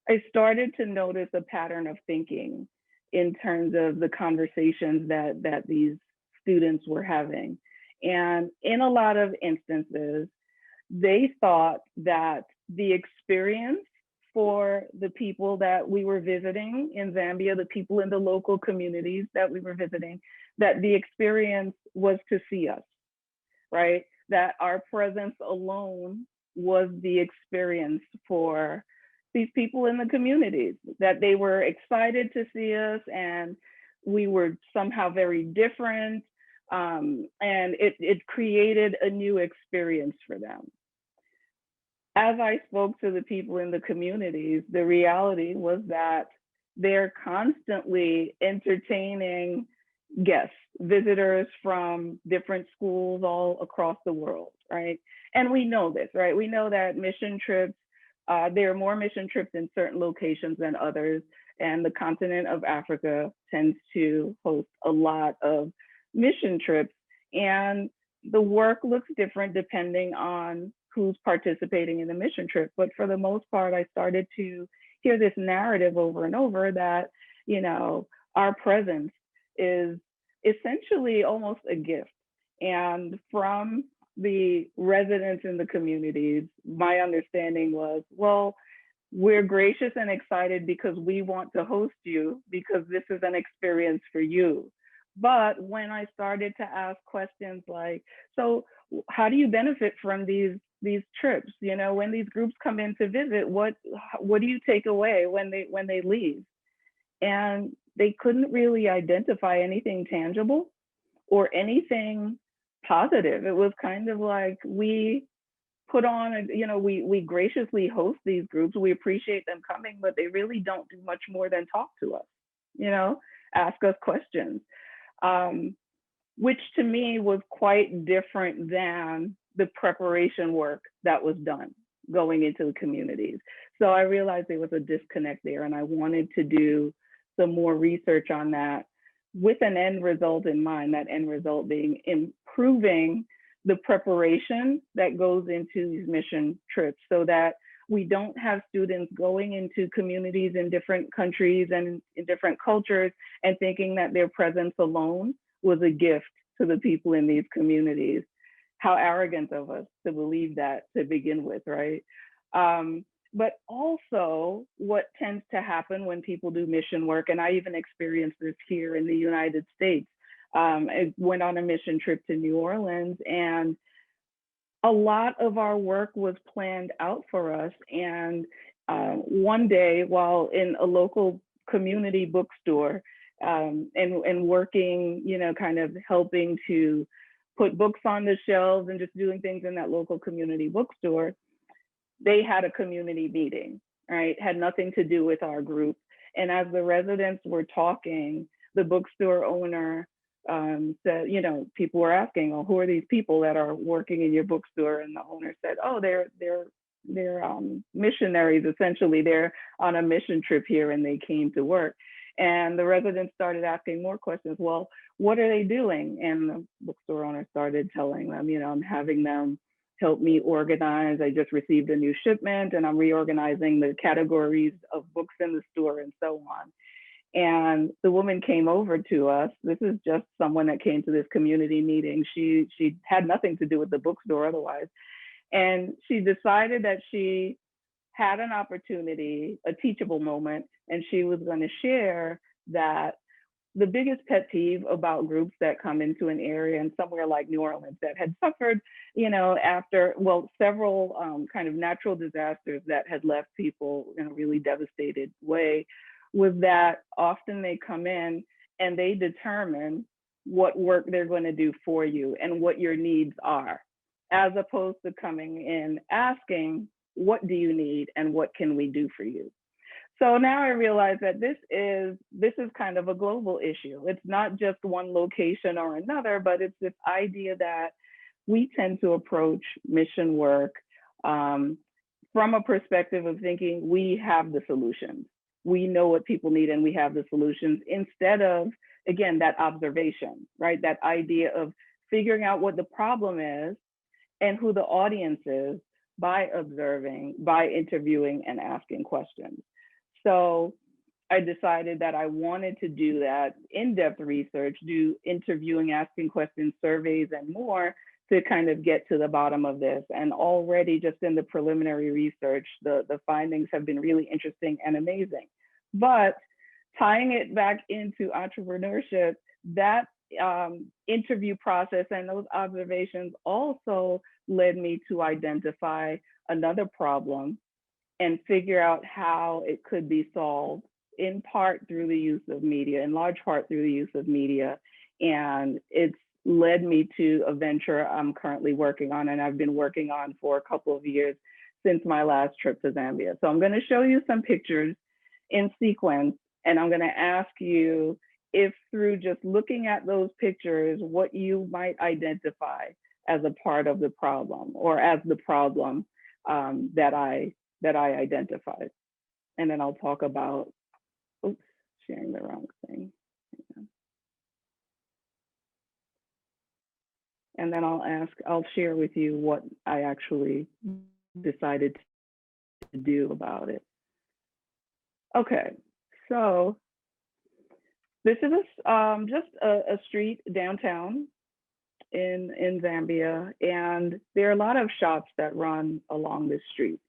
I started to notice a pattern of thinking in terms of the conversations that these students were having. And in a lot of instances, they thought that the experience for the people that we were visiting in Zambia, the people in the local communities that we were visiting, that the experience was to see us, right? That our presence alone was the experience for these people in the communities, that they were excited to see us and we were somehow very different. And it created a new experience for them. As I spoke to the people in the communities, the reality was that they're constantly entertaining guests, visitors from different schools all across the world, right? And we know this, right? We know that mission trips, there are more mission trips in certain locations than others, and the continent of Africa tends to host a lot of mission trips, and the work looks different depending on who's participating in the mission trip. But for the most part, I started to hear this narrative over and over that, you know, our presence is essentially almost a gift. And from the residents in the communities, my understanding was, well, we're gracious and excited because we want to host you because this is an experience for you. But when I started to ask questions like, so how do you benefit from these trips? You know, when these groups come in to visit, what do you take away when they leave? And they couldn't really identify anything tangible or anything positive. It was kind of like we put on, you know, we graciously host these groups. We appreciate them coming, but they really don't do much more than talk to us, you know, ask us questions, which to me was quite different than the preparation work that was done going into the communities. So I realized there was a disconnect there, and I wanted to do some more research on that with an end result in mind, that end result being improving the preparation that goes into these mission trips so that we don't have students going into communities in different countries and in different cultures and thinking that their presence alone was a gift to the people in these communities. How arrogant of us to believe that to begin with, right? But also what tends to happen when people do mission work, and I even experienced this here in the United States. I went on a mission trip to New Orleans, and a lot of our work was planned out for us. And one day while in a local community bookstore and working, you know, kind of helping to put books on the shelves and just doing things in that local community bookstore, they had a community meeting, right? Had nothing to do with our group. And as the residents were talking, the bookstore owner said, you know, people were asking, oh, who are these people that are working in your bookstore? And the owner said, oh, they're missionaries, essentially. They're on a mission trip here and they came to work. And the residents started asking more questions. Well, what are they doing? And the bookstore owner started telling them, you know, I'm having them help me organize. I just received a new shipment and I'm reorganizing the categories of books in the store and so on. And the woman came over to us. This is just someone that came to this community meeting. She had nothing to do with the bookstore otherwise. And she decided that she had an opportunity, a teachable moment, and she was going to share that the biggest pet peeve about groups that come into an area and somewhere like New Orleans that had suffered, you know, after, well, several kind of natural disasters that had left people in a really devastated way, was that often they come in and they determine what work they're going to do for you and what your needs are, as opposed to coming in asking, what do you need and what can we do for you? So now I realize that this is kind of a global issue. It's not just one location or another, but it's this idea that we tend to approach mission work from a perspective of thinking we have the solutions. We know what people need and we have the solutions, instead of, again, that observation, right? That idea of figuring out what the problem is and who the audience is by observing, by interviewing and asking questions. So I decided that I wanted to do that in-depth research, do interviewing, asking questions, surveys, and more to kind of get to the bottom of this. And already just in the preliminary research, the findings have been really interesting and amazing. But tying it back into entrepreneurship, that interview process and those observations also led me to identify another problem and figure out how it could be solved, in part through the use of media, in large part through the use of media. And it's led me to a venture I'm currently working on, and I've been working on for a couple of years since my last trip to Zambia. So I'm going to show you some pictures in sequence, and I'm going to ask you if, through just looking at those pictures, what you might identify as a part of the problem, or as the problem that I identified. And then I'll talk about, oops, sharing the wrong thing. And then I'll share with you what I actually decided to do about it. Okay, so this is just a street downtown in Zambia, and there are a lot of shops that run along this street.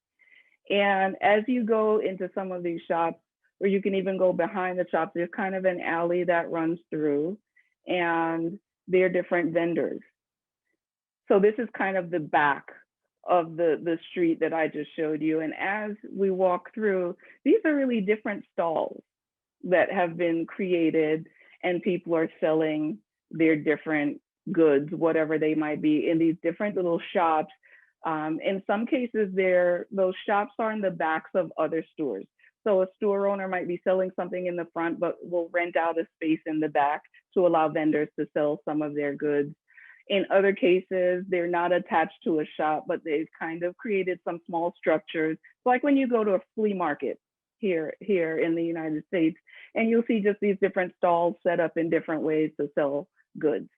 And as you go into some of these shops, or you can even go behind the shops, there's kind of an alley that runs through, and there are different vendors. So this is kind of the back of the street that I just showed you. And as we walk through, these are really different stalls that have been created, and people are selling their different goods, whatever they might be, in these different little shops. In some cases, those shops are in the backs of other stores. So a store owner might be selling something in the front, but will rent out a space in the back to allow vendors to sell some of their goods. In other cases, they're not attached to a shop, but they've kind of created some small structures. Like when you go to a flea market here in the United States, and you'll see just these different stalls set up in different ways to sell goods.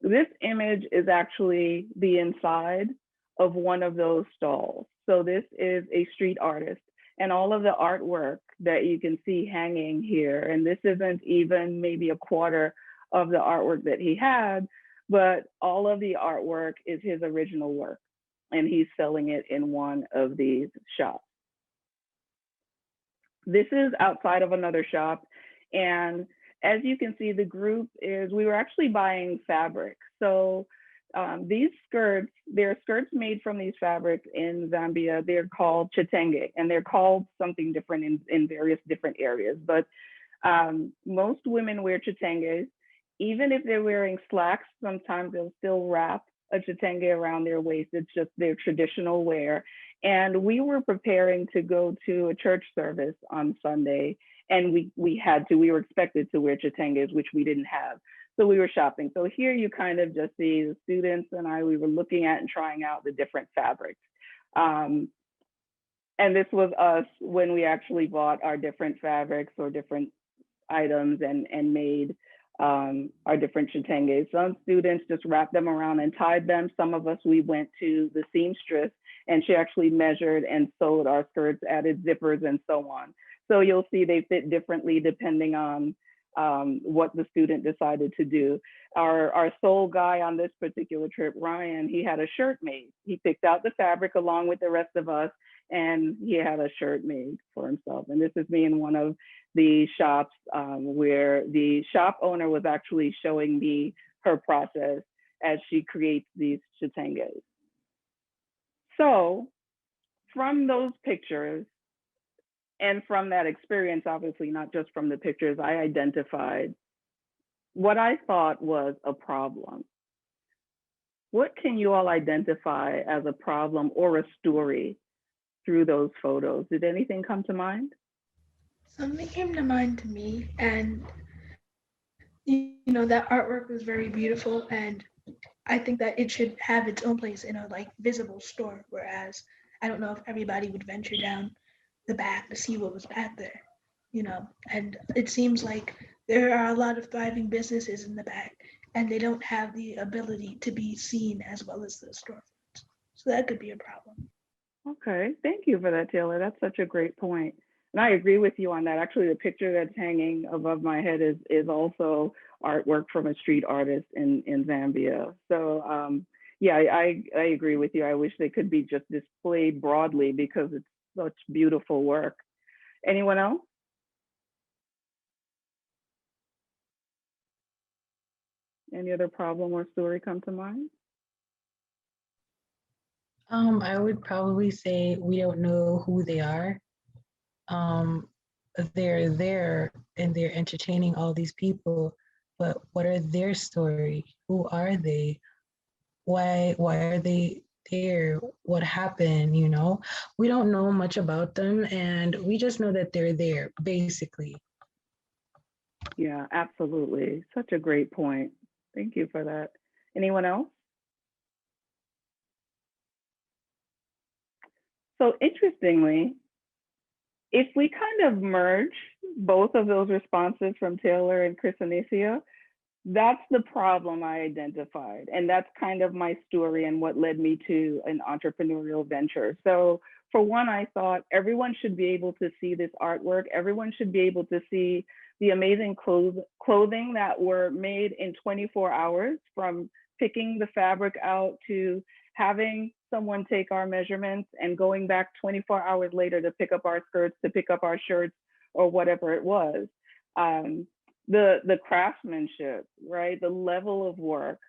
This image is actually the inside of one of those stalls. So this is a street artist, and all of the artwork that you can see hanging here, and this isn't even maybe a quarter of the artwork that he had, but all of the artwork is his original work, and he's selling it in one of these shops. This is outside of another shop, and as you can see, the group we were actually buying fabric. So these skirts, they're skirts made from these fabrics in Zambia. They're called chitenge, and they're called something different in various different areas. But most women wear chitenges. Even if they're wearing slacks, sometimes they'll still wrap a chitenge around their waist. It's just their traditional wear. And we were preparing to go to a church service on Sunday. and we were expected to wear chitenges, which we didn't have. So we were shopping. So here you kind of just see the students and we were looking at and trying out the different fabrics. And this was us when we actually bought our different fabrics or different items and made our different chitenges. Some students just wrapped them around and tied them. Some of us, we went to the seamstress and she actually measured and sewed our skirts, added zippers and so on. So you'll see they fit differently depending on what the student decided to do. Our sole guy on this particular trip, Ryan, he had a shirt made. He picked out the fabric along with the rest of us, and he had a shirt made for himself. And this is me in one of the shops where the shop owner was actually showing me her process as she creates these chitenges. So from those pictures and from that experience, obviously not just from the pictures, I identified what I thought was a problem. What can you all identify as a problem or a story through those photos? Did anything come to mind? Something came to mind to me, and that artwork was very beautiful, and I think that it should have its own place in a visible store, whereas I don't know if everybody would venture down the back to see what was back there, and it seems like there are a lot of thriving businesses in the back and they don't have the ability to be seen as well as the storefronts. So that could be a problem. Okay, thank you for that, Taylor. That's such a great point. And I agree with you on that. Actually, the picture that's hanging above my head is also artwork from a street artist in Zambia. So yeah, I agree with you. I wish they could be just displayed broadly because it's such beautiful work. Anyone else? Any other problem or story come to mind? I would probably say we don't know who they are. They're there and they're entertaining all these people, but what are their story? Who are they? Why are they there? What happened? We don't know much about them, and we just know that they're there, basically. Yeah, absolutely. Such a great point. Thank you for that. Anyone else? So interestingly, if we kind of merge both of those responses from Taylor and Chris Anicia, that's the problem I identified. And that's kind of my story and what led me to an entrepreneurial venture. So for one, I thought everyone should be able to see this artwork. Everyone should be able to see the amazing clothing that were made in 24 hours, from picking the fabric out to having someone take our measurements and going back 24 hours later to pick up our skirts, to pick up our shirts, or whatever it was. The craftsmanship, right? The level of work,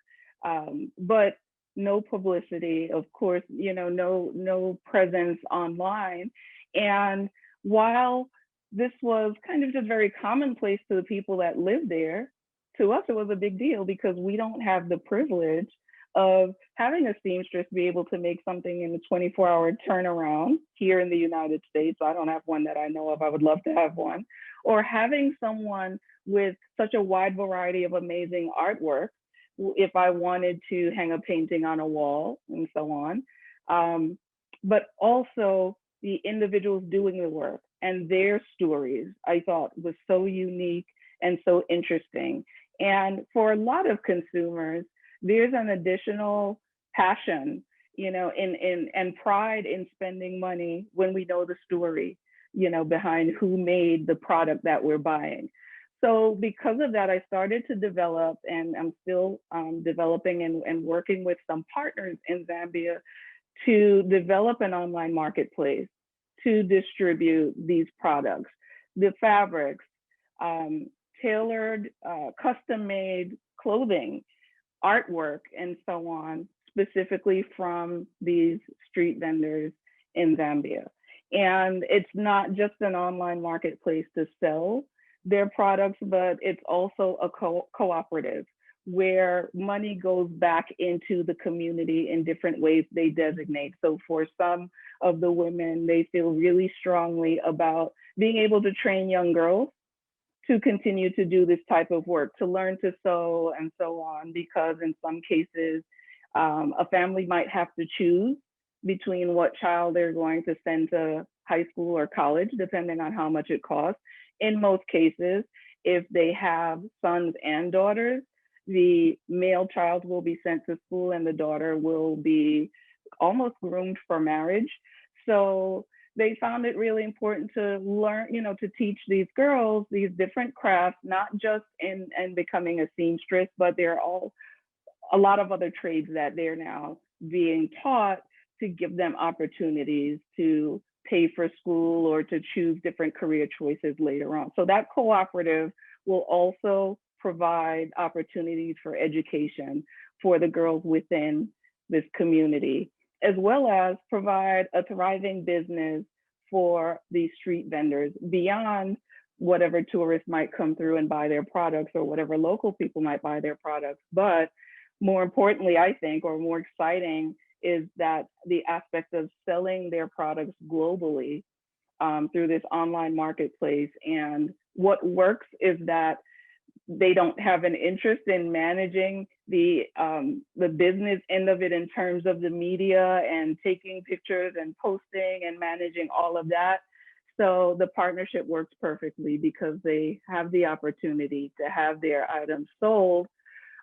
but no publicity, of course, no presence online. And while this was kind of just very commonplace to the people that lived there, to us, it was a big deal because we don't have the privilege of having a seamstress be able to make something in a 24-hour turnaround here in the United States. I don't have one that I know of. I would love to have one. Or having someone with such a wide variety of amazing artwork, if I wanted to hang a painting on a wall and so on. But also the individuals doing the work and their stories, I thought was so unique and so interesting. And for a lot of consumers, there's an additional passion, and pride in spending money when we know the story, behind who made the product that we're buying. So because of that, I started to develop, and I'm still developing and working with some partners in Zambia to develop an online marketplace to distribute these products, the fabrics, tailored, custom-made clothing, artwork, and so on, specifically from these street vendors in Zambia. And it's not just an online marketplace to sell their products, but it's also a cooperative where money goes back into the community in different ways they designate. So for some of the women, they feel really strongly about being able to train young girls to continue to do this type of work, to learn to sew and so on, because in some cases, a family might have to choose between what child they're going to send to high school or college, depending on how much it costs. In most cases, if they have sons and daughters, the male child will be sent to school and the daughter will be almost groomed for marriage. So they found it really important to learn, to teach these girls these different crafts, not just in becoming a seamstress, but there are a lot of other trades that they're now being taught to give them opportunities to pay for school or to choose different career choices later on. So that cooperative will also provide opportunities for education for the girls within this community, as well as provide a thriving business for these street vendors beyond whatever tourists might come through and buy their products or whatever local people might buy their products. But more importantly, I think, or more exciting, is that the aspect of selling their products globally through this online marketplace. And what works is that they don't have an interest in managing the business end of it in terms of the media and taking pictures and posting and managing all of that. So the partnership works perfectly because they have the opportunity to have their items sold,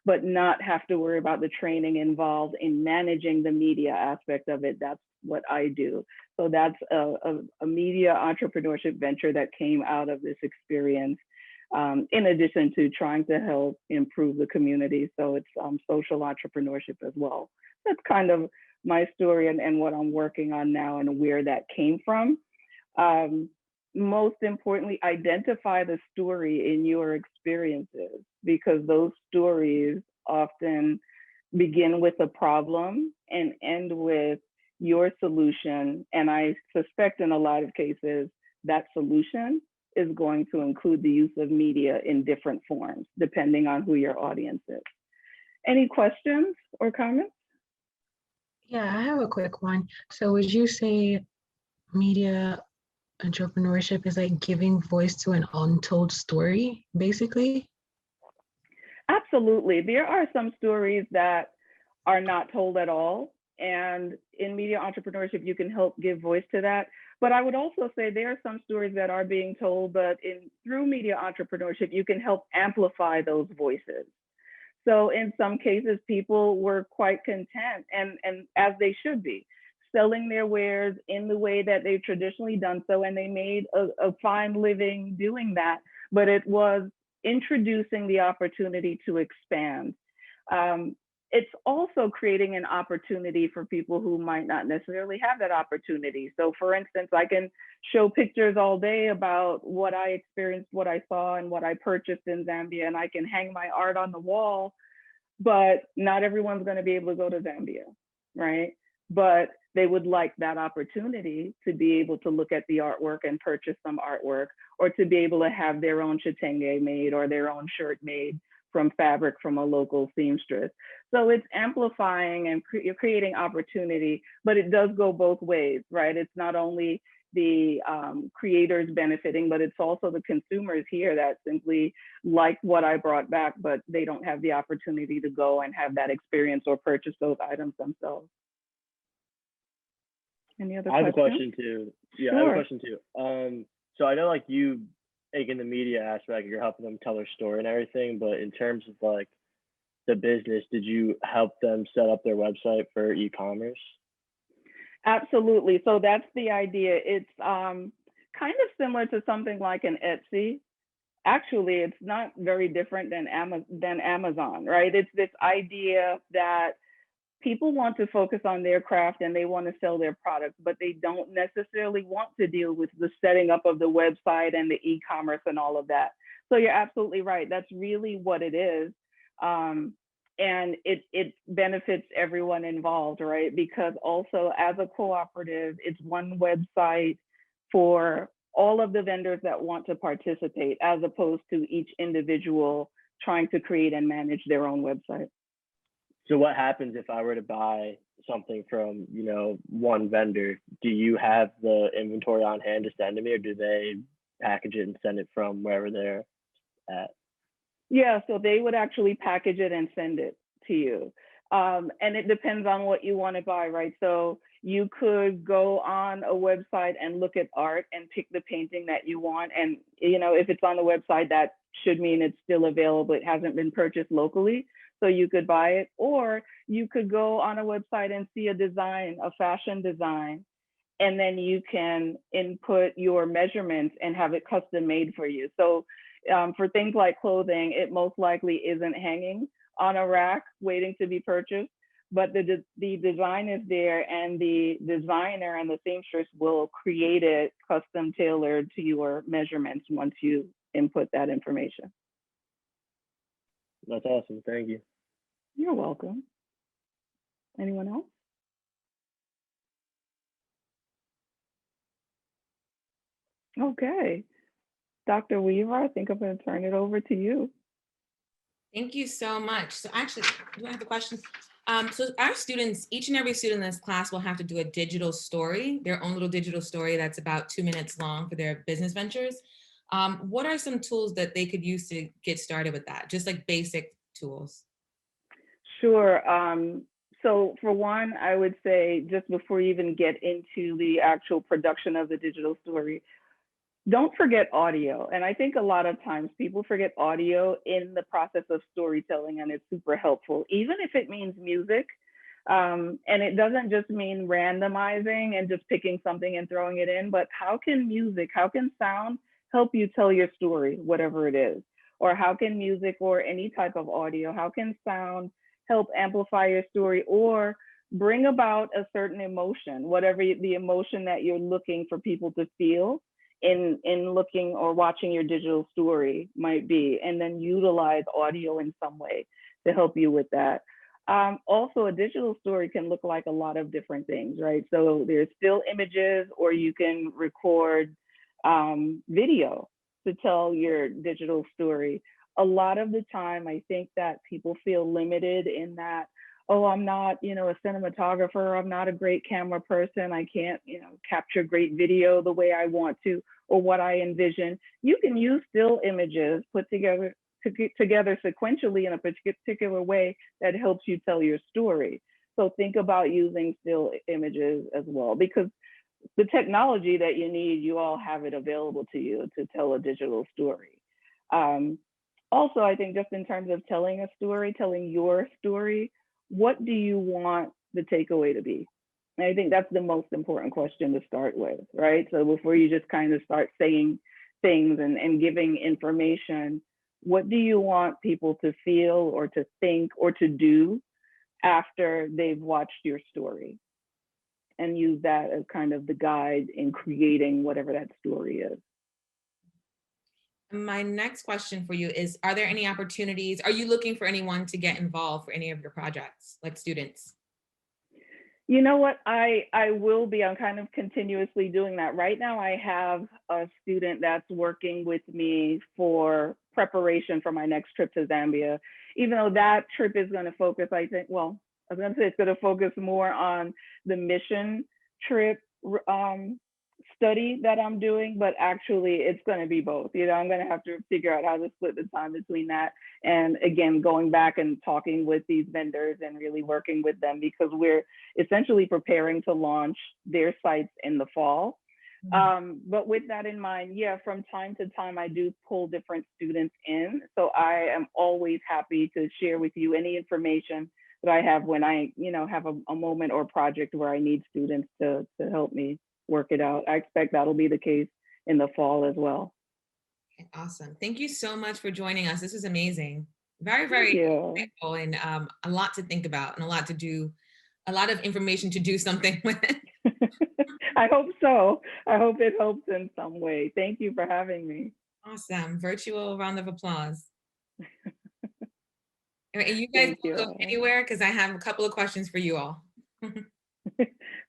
but not have to worry about the training involved in managing the media aspect of it. That's what I do. So that's a media entrepreneurship venture that came out of this experience, in addition to trying to help improve the community. So it's social entrepreneurship as well. That's kind of my story and what I'm working on now and where that came from. Most importantly, identify the story in your experiences, because those stories often begin with a problem and end with your solution. And I suspect in a lot of cases, that solution is going to include the use of media in different forms, depending on who your audience is. Any questions or comments? Yeah, I have a quick one. So would you say media entrepreneurship is like giving voice to an untold story, basically? Absolutely. There are some stories that are not told at all. And in media entrepreneurship, you can help give voice to that. But I would also say there are some stories that are being told, but through media entrepreneurship, you can help amplify those voices. So in some cases, people were quite content, and as they should be, selling their wares in the way that they've traditionally done so, and they made a fine living doing that, but it was introducing the opportunity to expand. It's also creating an opportunity for people who might not necessarily have that opportunity. So for instance, I can show pictures all day about what I experienced, what I saw, and what I purchased in Zambia, and I can hang my art on the wall, but not everyone's going to be able to go to Zambia, right? But they would like that opportunity to be able to look at the artwork and purchase some artwork, or to be able to have their own chitenge made or their own shirt made from fabric from a local seamstress. So it's amplifying and you're creating opportunity, but it does go both ways, right? It's not only the creators benefiting, but it's also the consumers here that simply like what I brought back, but they don't have the opportunity to go and have that experience or purchase those items themselves. Any other questions? I have a question too. Yeah, Sure. I have a question too. So I know like you, like in the media aspect, you're helping them tell their story and everything, but in terms of like the business, did you help them set up their website for e-commerce? Absolutely. So that's the idea. It's kind of similar to something like an Etsy. Actually, it's not very different than Amazon, right? It's this idea that people want to focus on their craft and they want to sell their products, but they don't necessarily want to deal with the setting up of the website and the e-commerce and all of that. So you're absolutely right. That's really what it is. And it benefits everyone involved, right? Because also as a cooperative, it's one website for all of the vendors that want to participate, as opposed to each individual trying to create and manage their own website. So what happens if I were to buy something from, one vendor? Do you have the inventory on hand to send to me, or do they package it and send it from wherever they're at? Yeah, so they would actually package it and send it to you. And it depends on what you want to buy, right? So you could go on a website and look at art and pick the painting that you want. And, if it's on the website, that should mean it's still available. It hasn't been purchased locally, so you could buy it. Or you could go on a website and see a design, a fashion design, and then you can input your measurements and have it custom made for you. So for things like clothing, it most likely isn't hanging on a rack waiting to be purchased, but the design is there, and the designer and the seamstress will create it custom tailored to your measurements once you input that information. That's awesome. Thank you. You're welcome. Anyone else? Okay. Dr. Weaver, I think I'm going to turn it over to you. Thank you so much. So actually, do I have a question? So our students, each and every student in this class will have to do a digital story, their own little digital story that's about 2 minutes long for their business ventures. What are some tools that they could use to get started with that? Just like basic tools. Sure. So for one, I would say just before you even get into the actual production of the digital story, don't forget audio. And I think a lot of times people forget audio in the process of storytelling, and it's super helpful, even if it means music. And it doesn't just mean randomizing and just picking something and throwing it in, but how can sound help you tell your story, whatever it is? Or how can music or any type of audio, how can sound help amplify your story or bring about a certain emotion, whatever the emotion that you're looking for people to feel in looking or watching your digital story might be, and then utilize audio in some way to help you with that. Also, a digital story can look like a lot of different things, right? So there's still images, or you can record video to tell your digital story. A lot of the time, I think that people feel limited in that, oh, I'm not, a cinematographer, I'm not a great camera person, I can't, capture great video the way I want to, or what I envision. You can use still images put together sequentially in a particular way that helps you tell your story. So think about using still images as well, because the technology that you need, you all have it available to you to tell a digital story. Also, I think just in terms of telling a story, telling your story, what do you want the takeaway to be? And I think that's the most important question to start with, right? So before you just kind of start saying things and giving information, what do you want people to feel or to think or to do after they've watched your story? And use that as kind of the guide in creating whatever that story is. My next question for you is, are there any opportunities? Are you looking for anyone to get involved for any of your projects, like students? You know what, I will be. I'm kind of continuously doing that. Right now, I have a student that's working with me for preparation for my next trip to Zambia, even though that trip is going to focus, I think, well, I was going to say it's going to focus more on the mission trip study that I'm doing, but actually it's going to be both. I'm going to have to figure out how to split the time between that. And again, going back and talking with these vendors and really working with them, because we're essentially preparing to launch their sites in the fall. But with that in mind, yeah, from time to time, I do pull different students in. So I am always happy to share with you any information that I have when I, have a moment or project where I need students to help me work it out. I expect that'll be the case in the fall as well. Okay, awesome. Thank you so much for joining us. This is amazing. Very, very insightful, and a lot to think about and a lot to do, a lot of information to do something with. I hope so. I hope it helps in some way. Thank you for having me. Awesome. Virtual round of applause. And you guys don't go anywhere, because I have a couple of questions for you all.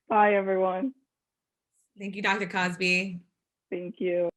Bye, everyone. Thank you, Dr. Cosby. Thank you.